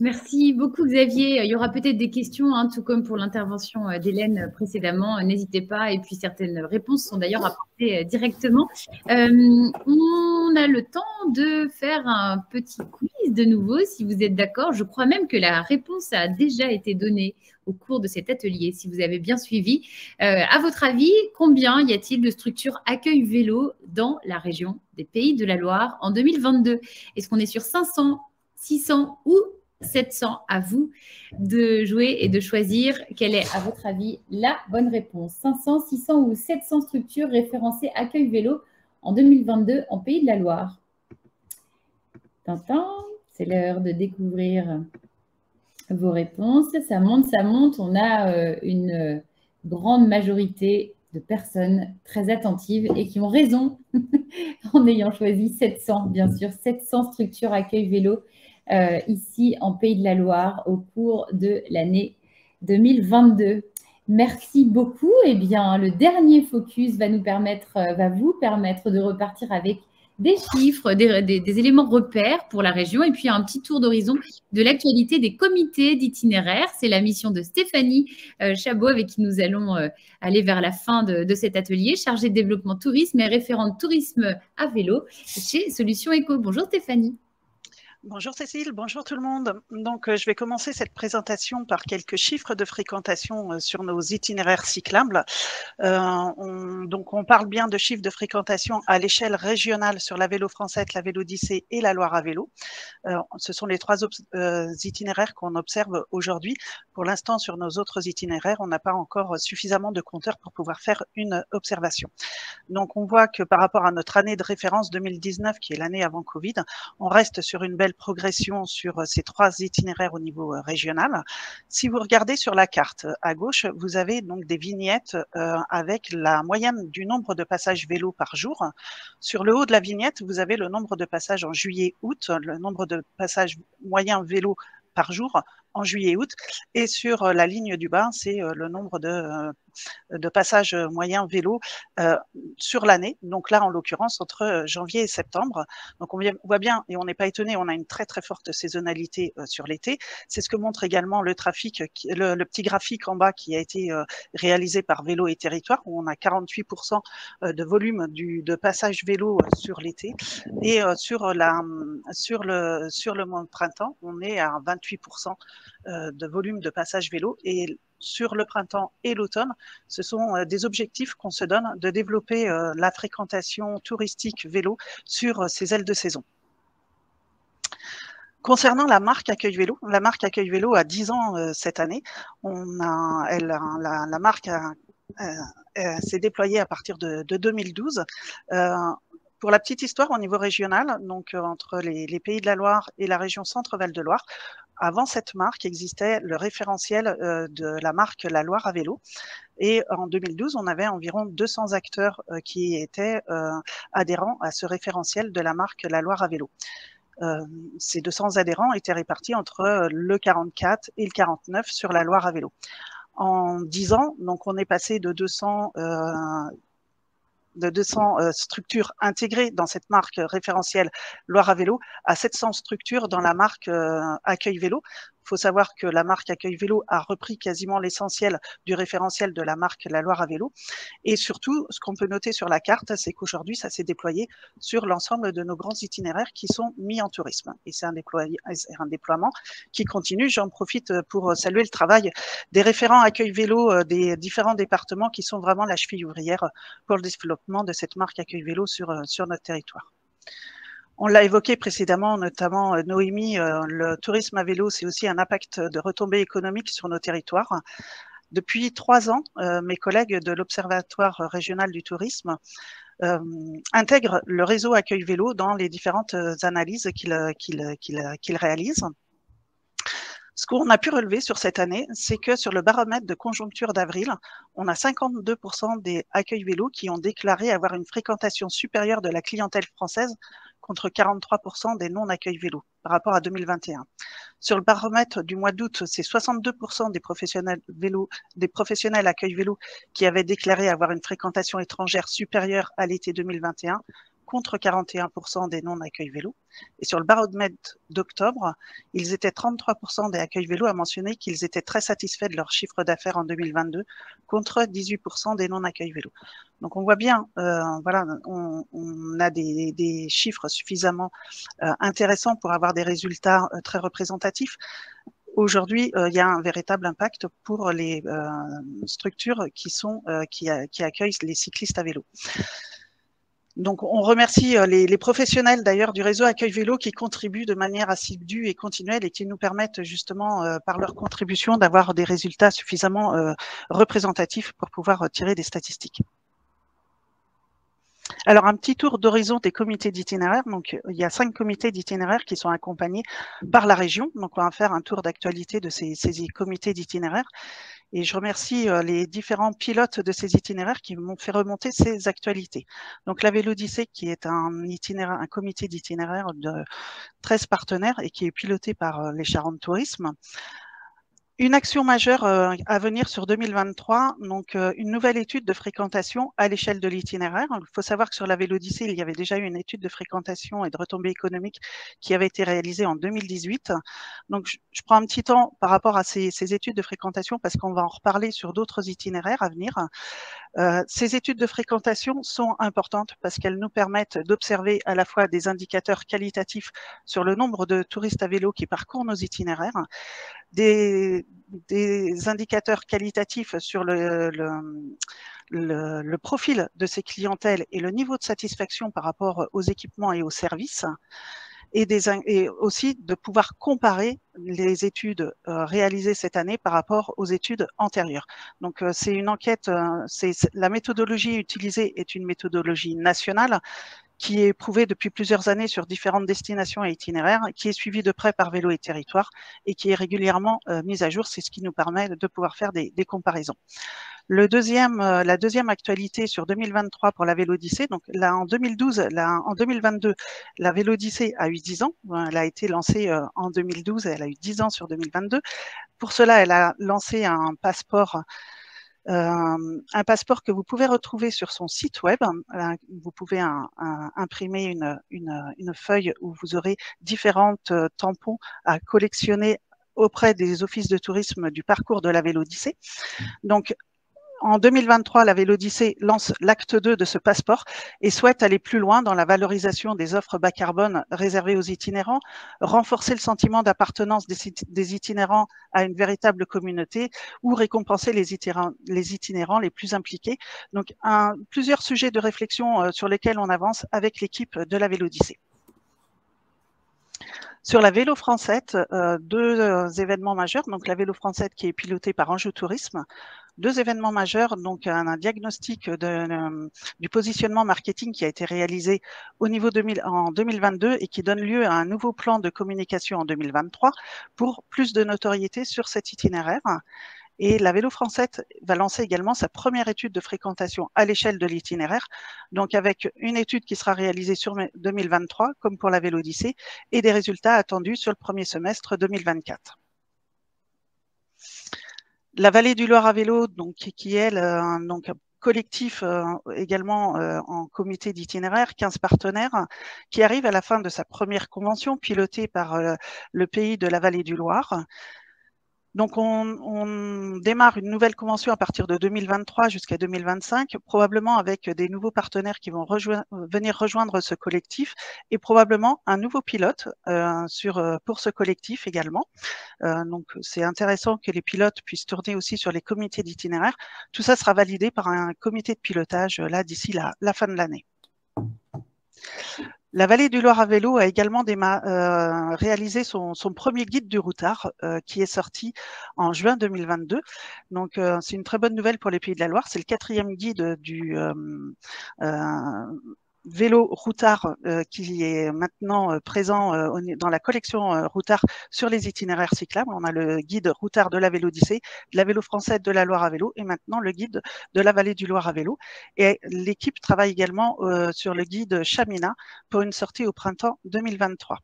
Speaker 1: Merci beaucoup Xavier. Il y aura peut-être des questions, hein, tout comme pour l'intervention d'Hélène précédemment. N'hésitez pas. Et puis certaines réponses sont d'ailleurs apportées directement. On a le temps de faire un petit quiz de nouveau, si vous êtes d'accord. Je crois même que la réponse a déjà été donnée au cours de cet atelier, si vous avez bien suivi. À votre avis, combien y a-t-il de structures accueil vélo dans la région des Pays de la Loire en 2022? Est-ce qu'on est sur 500, 600 ou 700? À vous de jouer et de choisir quelle est, à votre avis, la bonne réponse. 500, 600 ou 700 structures référencées accueil vélo en 2022 en Pays de la Loire. Tintin, c'est l'heure de découvrir vos réponses. Ça monte, ça monte. On a une grande majorité de personnes très attentives et qui ont raison en ayant choisi 700, bien sûr, 700 structures accueil vélo ici en Pays de la Loire au cours de l'année 2022. Merci beaucoup. Eh bien, le dernier focus va vous permettre de repartir avec des chiffres, des éléments repères pour la région et puis un petit tour d'horizon de l'actualité des comités d'itinéraire. C'est la mission de Stéphanie Chabot avec qui nous allons aller vers la fin de cet atelier, chargée de développement tourisme et référente tourisme à vélo chez Solutions Éco. Bonjour Stéphanie.
Speaker 6: Bonjour Cécile, bonjour tout le monde. Donc, je vais commencer cette présentation par quelques chiffres de fréquentation sur nos itinéraires cyclables. On parle bien de chiffres de fréquentation à l'échelle régionale sur la Vélo Française, la Vélodyssée et la Loire à vélo. Ce sont les trois itinéraires qu'on observe aujourd'hui. Pour l'instant, sur nos autres itinéraires, on n'a pas encore suffisamment de compteurs pour pouvoir faire une observation. Donc, on voit que par rapport à notre année de référence 2019, qui est l'année avant Covid, on reste sur une belle progression sur ces trois itinéraires au niveau régional. Si vous regardez sur la carte à gauche, vous avez donc des vignettes avec la moyenne du nombre de passages vélo par jour. Sur le haut de la vignette, vous avez le nombre de passages en juillet-août, le nombre de passages moyens vélo par jour en juillet-août. Et sur la ligne du bas, c'est le nombre de passages moyens vélo sur l'année. Donc là, en l'occurrence, entre janvier et septembre. Donc on voit bien, et on n'est pas étonné, on a une très très forte saisonnalité sur l'été. C'est ce que montre également le trafic, le petit graphique en bas qui a été réalisé par Vélo et Territoire, où on a 48% de volume de passage vélo sur l'été. Et sur le mois de printemps, on est à 28% de volume de passage vélo. Et sur le printemps et l'automne, ce sont des objectifs qu'on se donne de développer la fréquentation touristique vélo sur ces ailes de saison. Concernant la marque Accueil Vélo, la marque Accueil Vélo a 10 ans cette année. La marque s'est déployée à partir de 2012. Pour la petite histoire, au niveau régional, donc entre les Pays de la Loire et la région Centre-Val de Loire, avant cette marque existait le référentiel de la marque La Loire à vélo. Et en 2012, on avait environ 200 acteurs qui étaient adhérents à ce référentiel de la marque La Loire à vélo. Ces 200 adhérents étaient répartis entre le 44 et le 49 sur la Loire à vélo. En 10 ans, donc on est passé de 200 structures intégrées dans cette marque référentielle Loire à vélo à 700 structures dans la marque Accueil Vélo. Il faut savoir que la marque Accueil Vélo a repris quasiment l'essentiel du référentiel de la marque La Loire à vélo. Et surtout, ce qu'on peut noter sur la carte, c'est qu'aujourd'hui, ça s'est déployé sur l'ensemble de nos grands itinéraires qui sont mis en tourisme. Et c'est un déploiement qui continue. J'en profite pour saluer le travail des référents Accueil Vélo des différents départements qui sont vraiment la cheville ouvrière pour le développement de cette marque Accueil Vélo sur notre territoire. On l'a évoqué précédemment, notamment Noémie, le tourisme à vélo, c'est aussi un impact de retombées économiques sur nos territoires. Depuis 3 ans, mes collègues de l'Observatoire régional du tourisme intègrent le réseau Accueil Vélo dans les différentes analyses qu'ils réalisent. Ce qu'on a pu relever sur cette année, c'est que sur le baromètre de conjoncture d'avril, on a 52% des accueils vélos qui ont déclaré avoir une fréquentation supérieure de la clientèle française contre 43% des non-accueils vélos par rapport à 2021. Sur le baromètre du mois d'août, c'est 62% des professionnels accueil vélo qui avaient déclaré avoir une fréquentation étrangère supérieure à l'été 2021 contre 41% des non-accueils vélo. Et sur le baromètre d'octobre, ils étaient 33% des accueils vélo à mentionner qu'ils étaient très satisfaits de leur chiffre d'affaires en 2022 contre 18% des non-accueils vélo. Donc on voit bien, voilà, on a des chiffres suffisamment intéressants pour avoir des résultats très représentatifs. Aujourd'hui, il y a un véritable impact pour les structures qui accueillent les cyclistes à vélo. Donc, on remercie les professionnels d'ailleurs du réseau Accueil Vélo qui contribuent de manière assidue et continuelle et qui nous permettent justement par leur contribution d'avoir des résultats suffisamment représentatifs pour pouvoir tirer des statistiques. Alors, un petit tour d'horizon des comités d'itinéraire. Donc, il y a 5 comités d'itinéraire qui sont accompagnés par la région. Donc, on va faire un tour d'actualité de ces comités d'itinéraire. Et je remercie les différents pilotes de ces itinéraires qui m'ont fait remonter ces actualités. Donc, la Vélodyssée, qui est un comité d'itinéraire de 13 partenaires et qui est piloté par les Charentes Tourisme. Une action majeure à venir sur 2023, donc une nouvelle étude de fréquentation à l'échelle de l'itinéraire. Il faut savoir que sur la Vélodyssée, il y avait déjà eu une étude de fréquentation et de retombées économiques qui avait été réalisée en 2018. Donc, je prends un petit temps par rapport à ces études de fréquentation parce qu'on va en reparler sur d'autres itinéraires à venir. Ces études de fréquentation sont importantes parce qu'elles nous permettent d'observer à la fois des indicateurs qualitatifs sur le nombre de touristes à vélo qui parcourent nos itinéraires, des indicateurs qualitatifs sur le profil de ces clientèles et le niveau de satisfaction par rapport aux équipements et aux services, et aussi de pouvoir comparer les études réalisées cette année par rapport aux études antérieures. Donc, c'est une enquête, la méthodologie utilisée est une méthodologie nationale qui est prouvée depuis plusieurs années sur différentes destinations et itinéraires, qui est suivie de près par Vélo et Territoire et qui est régulièrement mise à jour. C'est ce qui nous permet de pouvoir faire des comparaisons. La deuxième actualité sur 2023 pour la Vélodyssée, donc là en 2022, la Vélodyssée a eu 10 ans. Elle a été lancée en 2012 et elle a eu 10 ans sur 2022. Pour cela, elle a lancé un passeport que vous pouvez retrouver sur son site web. Vous pouvez imprimer une feuille où vous aurez différentes tampons à collectionner auprès des offices de tourisme du parcours de la Vélodyssée. Donc, en 2023, la Vélodyssée lance l'acte 2 de ce passeport et souhaite aller plus loin dans la valorisation des offres bas carbone réservées aux itinérants, renforcer le sentiment d'appartenance des itinérants à une véritable communauté ou récompenser les itinérants les plus impliqués. Donc, plusieurs sujets de réflexion sur lesquels on avance avec l'équipe de la Vélodyssée. Sur la Vélo Française, deux événements majeurs. Donc la Vélo Française qui est pilotée par Anjou Tourisme. Deux événements majeurs, donc un diagnostic du positionnement marketing qui a été réalisé au niveau en 2022 et qui donne lieu à un nouveau plan de communication en 2023 pour plus de notoriété sur cet itinéraire. Et la Vélo Française va lancer également sa première étude de fréquentation à l'échelle de l'itinéraire, donc avec une étude qui sera réalisée sur 2023, comme pour la Vélodyssée, et des résultats attendus sur le premier semestre 2024. La Vallée du Loir à vélo, donc, qui est donc, un collectif également en comité d'itinéraire, 15 partenaires, qui arrive à la fin de sa première convention pilotée par le pays de la Vallée du Loir. Donc, on démarre une nouvelle convention à partir de 2023 jusqu'à 2025, probablement avec des nouveaux partenaires qui vont venir rejoindre ce collectif et probablement un nouveau pilote pour ce collectif également. Donc, c'est intéressant que les pilotes puissent tourner aussi sur les comités d'itinéraire. Tout ça sera validé par un comité de pilotage là d'ici la fin de l'année. La Vallée du Loir à vélo a également réalisé son premier guide du routard qui est sorti en juin 2022. Donc, c'est une très bonne nouvelle pour les Pays de la Loire. C'est le 4e guide du vélo routard qui est maintenant présent dans la collection routard sur les itinéraires cyclables. On a le guide routard de la Vélodyssée, de la Vélo Française de la Loire à vélo et maintenant le guide de la Vallée du Loir à vélo. Et l'équipe travaille également sur le guide Chamina pour une sortie au printemps 2023.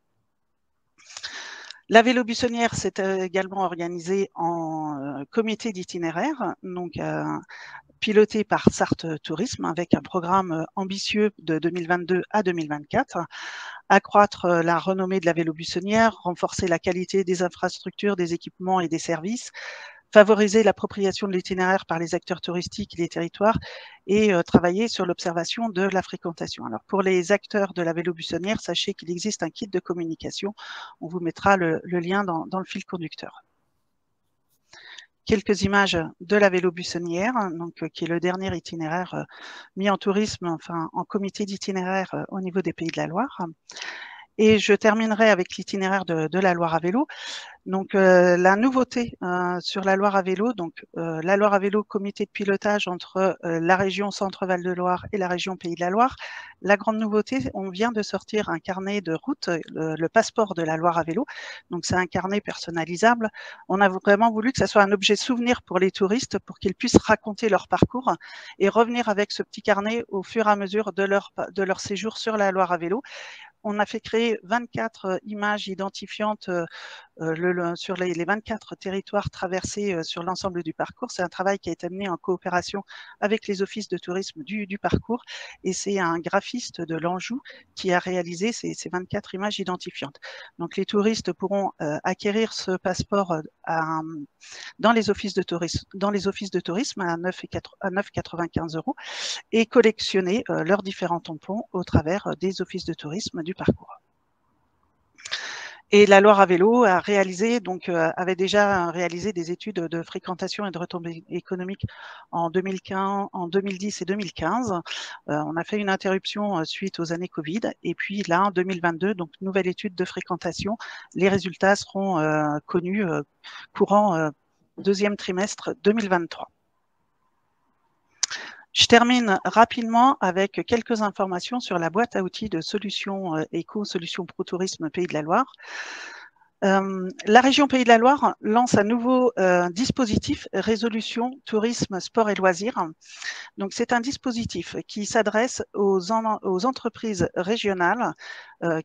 Speaker 6: La Vélo Buissonnière s'est également organisée en comité d'itinéraire, donc piloté par Sarthe Tourisme avec un programme ambitieux de 2022 à 2024, accroître la renommée de la Vélo Buissonnière, renforcer la qualité des infrastructures, des équipements et des services, favoriser l'appropriation de l'itinéraire par les acteurs touristiques et les territoires et travailler sur l'observation de la fréquentation. Alors pour les acteurs de la Vélo Buissonnière, sachez qu'il existe un kit de communication. On vous mettra le lien dans le fil conducteur. Quelques images de la Vélo Buissonnière, donc, qui est le dernier itinéraire mis en tourisme, enfin en comité d'itinéraire au niveau des Pays de la Loire. Et je terminerai avec l'itinéraire de la Loire à vélo. Donc, la nouveauté sur la Loire à vélo, donc la Loire à vélo, comité de pilotage entre la région Centre-Val de Loire et la région Pays de la Loire. La grande nouveauté, on vient de sortir un carnet de route, le passeport de la Loire à vélo. Donc, c'est un carnet personnalisable. On a vraiment voulu que ça soit un objet souvenir pour les touristes pour qu'ils puissent raconter leur parcours et revenir avec ce petit carnet au fur et à mesure de leur séjour sur la Loire à vélo. On a fait créer 24 images identifiantes sur les 24 territoires traversés sur l'ensemble du parcours. C'est un travail qui a été mené en coopération avec les offices de tourisme du parcours et c'est un graphiste de l'Anjou qui a réalisé ces 24 images identifiantes. Donc les touristes pourront acquérir ce passeport dans les offices de tourisme à 9,95 € et collectionner leurs différents tampons au travers des offices de tourisme du parcours. Et la Loire à vélo a réalisé, donc avait déjà réalisé des études de fréquentation et de retombées économiques en 2010 et 2015. On a fait une interruption suite aux années Covid. Et puis là, en 2022, donc nouvelle étude de fréquentation. Les résultats seront connus courant deuxième trimestre 2023. Je termine rapidement avec quelques informations sur la boîte à outils de Solutions Éco, Solutions Pro Tourisme Pays de la Loire. La région Pays de la Loire lance un nouveau dispositif Résolution Tourisme, Sport et Loisirs. Donc, c'est un dispositif qui s'adresse aux entreprises régionales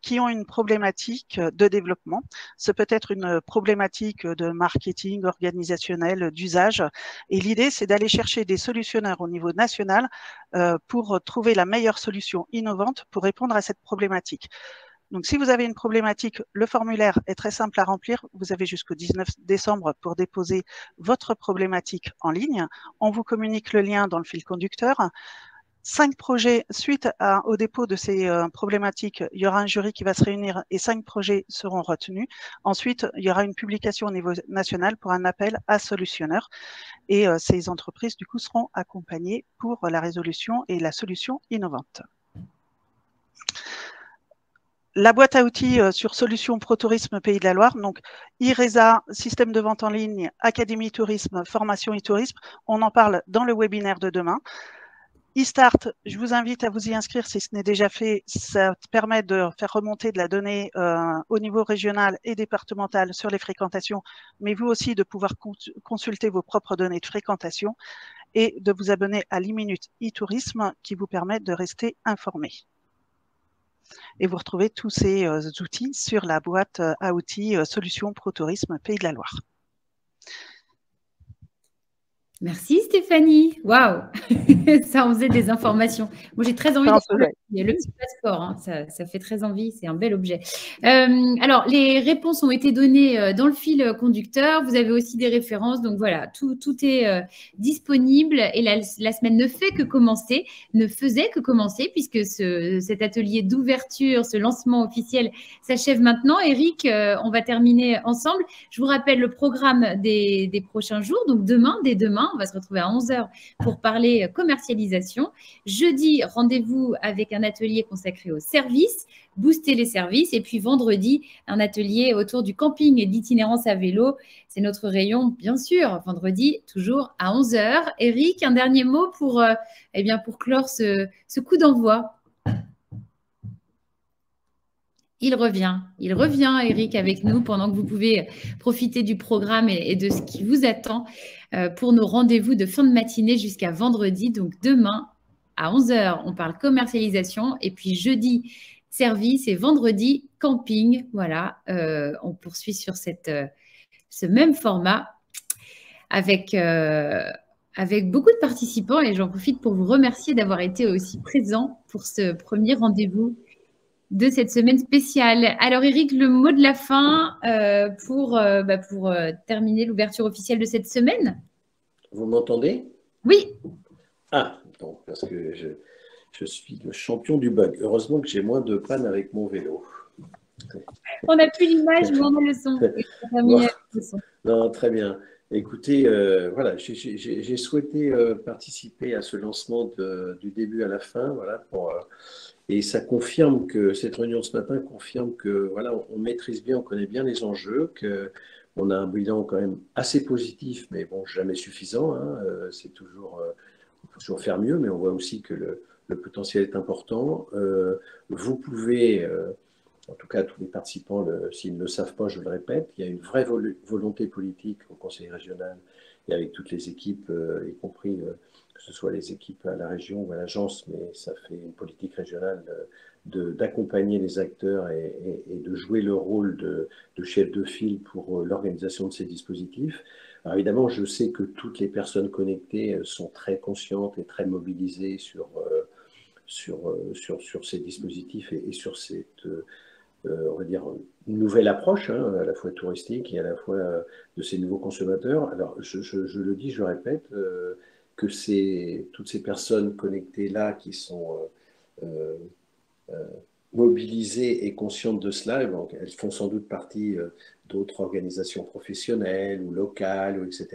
Speaker 6: qui ont une problématique de développement. Ce peut être une problématique de marketing organisationnel, d'usage. Et l'idée, c'est d'aller chercher des solutionneurs au niveau national pour trouver la meilleure solution innovante pour répondre à cette problématique. Donc, si vous avez une problématique, le formulaire est très simple à remplir. Vous avez jusqu'au 19 décembre pour déposer votre problématique en ligne. On vous communique le lien dans le fil conducteur. 5 projets, suite au dépôt de ces problématiques, il y aura un jury qui va se réunir et 5 projets seront retenus. Ensuite, il y aura une publication au niveau national pour un appel à solutionneurs. Et ces entreprises, du coup, seront accompagnées pour la résolution et la solution innovante. la boîte à outils sur Solutions Pro Tourisme Pays de la Loire, donc IRESA, système de vente en ligne, Académie Tourisme, formation e-tourisme, on en parle dans le webinaire de demain. eStart, je vous invite à vous y inscrire si ce n'est déjà fait. Ça permet de faire remonter de la donnée au niveau régional et départemental sur les fréquentations, mais vous aussi de pouvoir consulter vos propres données de fréquentation et de vous abonner à l'e-minute e-tourisme qui vous permet de rester informé. Et vous retrouvez tous ces outils sur la boîte à outils Solutions Pro Tourisme Pays de la Loire.
Speaker 1: Merci Stéphanie. Waouh, ça en faisait des informations. Moi, j'ai très envie de le petit passeport. Hein. Ça fait très envie. C'est un bel objet. Alors, les réponses ont été données dans le fil conducteur. Vous avez aussi des références. Donc, voilà, tout est disponible. Et la semaine ne faisait que commencer puisque cet atelier d'ouverture, ce lancement officiel s'achève maintenant. Eric, on va terminer ensemble. Je vous rappelle le programme des prochains jours. Donc, dès demain, on va se retrouver à 11 h pour parler commercialisation. Jeudi, rendez-vous avec un atelier consacré aux services, booster les services. Et puis vendredi, un atelier autour du camping et d'itinérance à vélo. C'est notre rayon, bien sûr, vendredi, toujours à 11 h. Eric, un dernier mot pour clore ce coup d'envoi. Il revient, Eric, avec nous pendant que vous pouvez profiter du programme et de ce qui vous attend pour nos rendez-vous de fin de matinée jusqu'à vendredi. Donc, demain, à 11 h, on parle commercialisation. Et puis, jeudi, service et vendredi, camping. Voilà, on poursuit sur ce même format avec beaucoup de participants. Et j'en profite pour vous remercier d'avoir été aussi présents pour ce premier rendez-vous de cette semaine spéciale. Alors, Eric, le mot de la fin pour terminer l'ouverture officielle de cette semaine.
Speaker 2: Vous m'entendez?
Speaker 1: Oui.
Speaker 2: Ah, donc, parce que je suis le champion du bug. Heureusement que j'ai moins de panne avec mon vélo.
Speaker 1: On n'a plus l'image, mais on a le son.
Speaker 2: Bon. Non, très bien. Écoutez, voilà, j'ai souhaité participer à ce lancement du début à la fin, voilà, et ça confirme que cette réunion ce matin confirme que voilà, on maîtrise bien, on connaît bien les enjeux, qu'on a un bilan quand même assez positif, mais bon, jamais suffisant. Hein, c'est toujours, on peut toujours faire mieux, mais on voit aussi que le potentiel est important. Vous pouvez, en tout cas tous les participants, s'ils ne le savent pas, je le répète, il y a une vraie volonté politique au Conseil régional et avec toutes les équipes, y compris que ce soit les équipes à la région ou à l'agence, mais ça fait une politique régionale d'accompagner les acteurs et de jouer le rôle de chef de file pour l'organisation de ces dispositifs. Alors évidemment, je sais que toutes les personnes connectées sont très conscientes et très mobilisées sur ces dispositifs et sur cette, on va dire, une nouvelle approche, hein, à la fois touristique et à la fois de ces nouveaux consommateurs. Alors, je le dis, je le répète, que toutes ces personnes connectées-là qui sont mobilisées et conscientes de cela, donc, elles font sans doute partie d'autres organisations professionnelles ou locales, etc.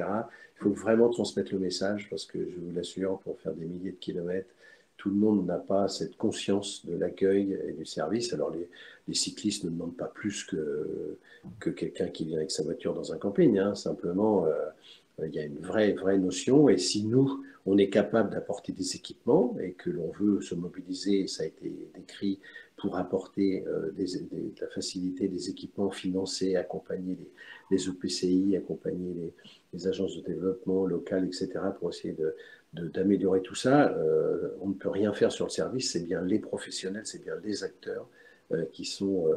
Speaker 2: Il faut vraiment transmettre le message parce que, je vous l'assure, pour faire des milliers de kilomètres, tout le monde n'a pas cette conscience de l'accueil et du service. Alors, les cyclistes ne demandent pas plus que quelqu'un qui vient avec sa voiture dans un camping. Hein. Simplement, il y a une vraie notion. Et si nous, on est capable d'apporter des équipements et que l'on veut se mobiliser, ça a été décrit, pour apporter de la facilité, des équipements financés, accompagner les EPCI, accompagner les agences de développement locales, etc., pour essayer d'améliorer tout ça, on ne peut rien faire sur le service. C'est bien les professionnels, c'est bien les acteurs qui sont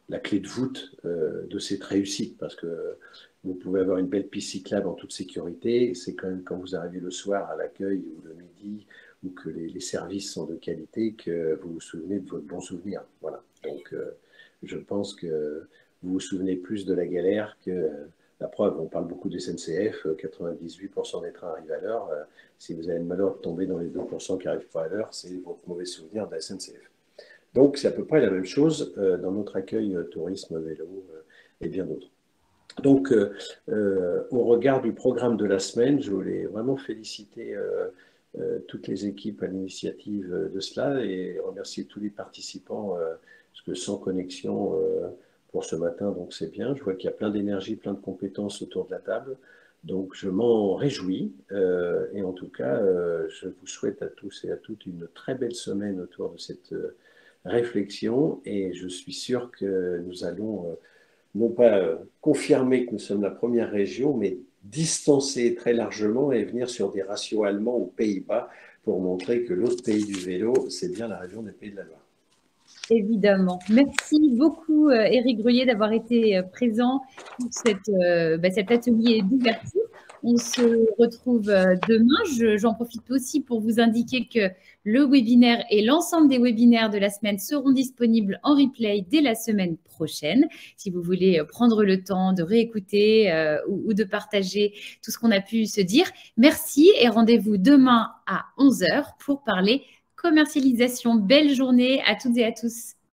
Speaker 2: la clé de voûte de cette réussite, parce que vous pouvez avoir une belle piste cyclable en toute sécurité, c'est quand même quand vous arrivez le soir à l'accueil ou le midi, ou que les services sont de qualité, que vous vous souvenez de votre bon souvenir. Voilà. Donc, je pense que vous vous souvenez plus de la galère que la preuve. On parle beaucoup de SNCF, 98% des trains arrivent à l'heure. Si vous avez le malheur de tomber dans les 2% qui n'arrivent pas à l'heure, c'est votre mauvais souvenir de la SNCF. Donc, c'est à peu près la même chose dans notre accueil tourisme, vélo et bien d'autres. Donc, au regard du programme de la semaine, je voulais vraiment féliciter toutes les équipes à l'initiative de cela et remercier tous les participants, parce que sans connexion pour ce matin, donc c'est bien. Je vois qu'il y a plein d'énergie, plein de compétences autour de la table. Donc je m'en réjouis et en tout cas, je vous souhaite à tous et à toutes une très belle semaine autour de cette réflexion et je suis sûr que nous allons non pas confirmer que nous sommes la première région, mais distancer très largement et venir sur des ratios allemands aux Pays-Bas pour montrer que l'autre pays du vélo, c'est bien la région des Pays de la Loire.
Speaker 1: Évidemment. Merci beaucoup, Éric Gruyé, d'avoir été présent pour cet atelier d'ouverture. On se retrouve demain. J'en profite aussi pour vous indiquer que le webinaire et l'ensemble des webinaires de la semaine seront disponibles en replay dès la semaine prochaine. Si vous voulez prendre le temps de réécouter ou de partager tout ce qu'on a pu se dire. Merci et rendez-vous demain à 11 h pour parler commercialisation. Belle journée à toutes et à tous.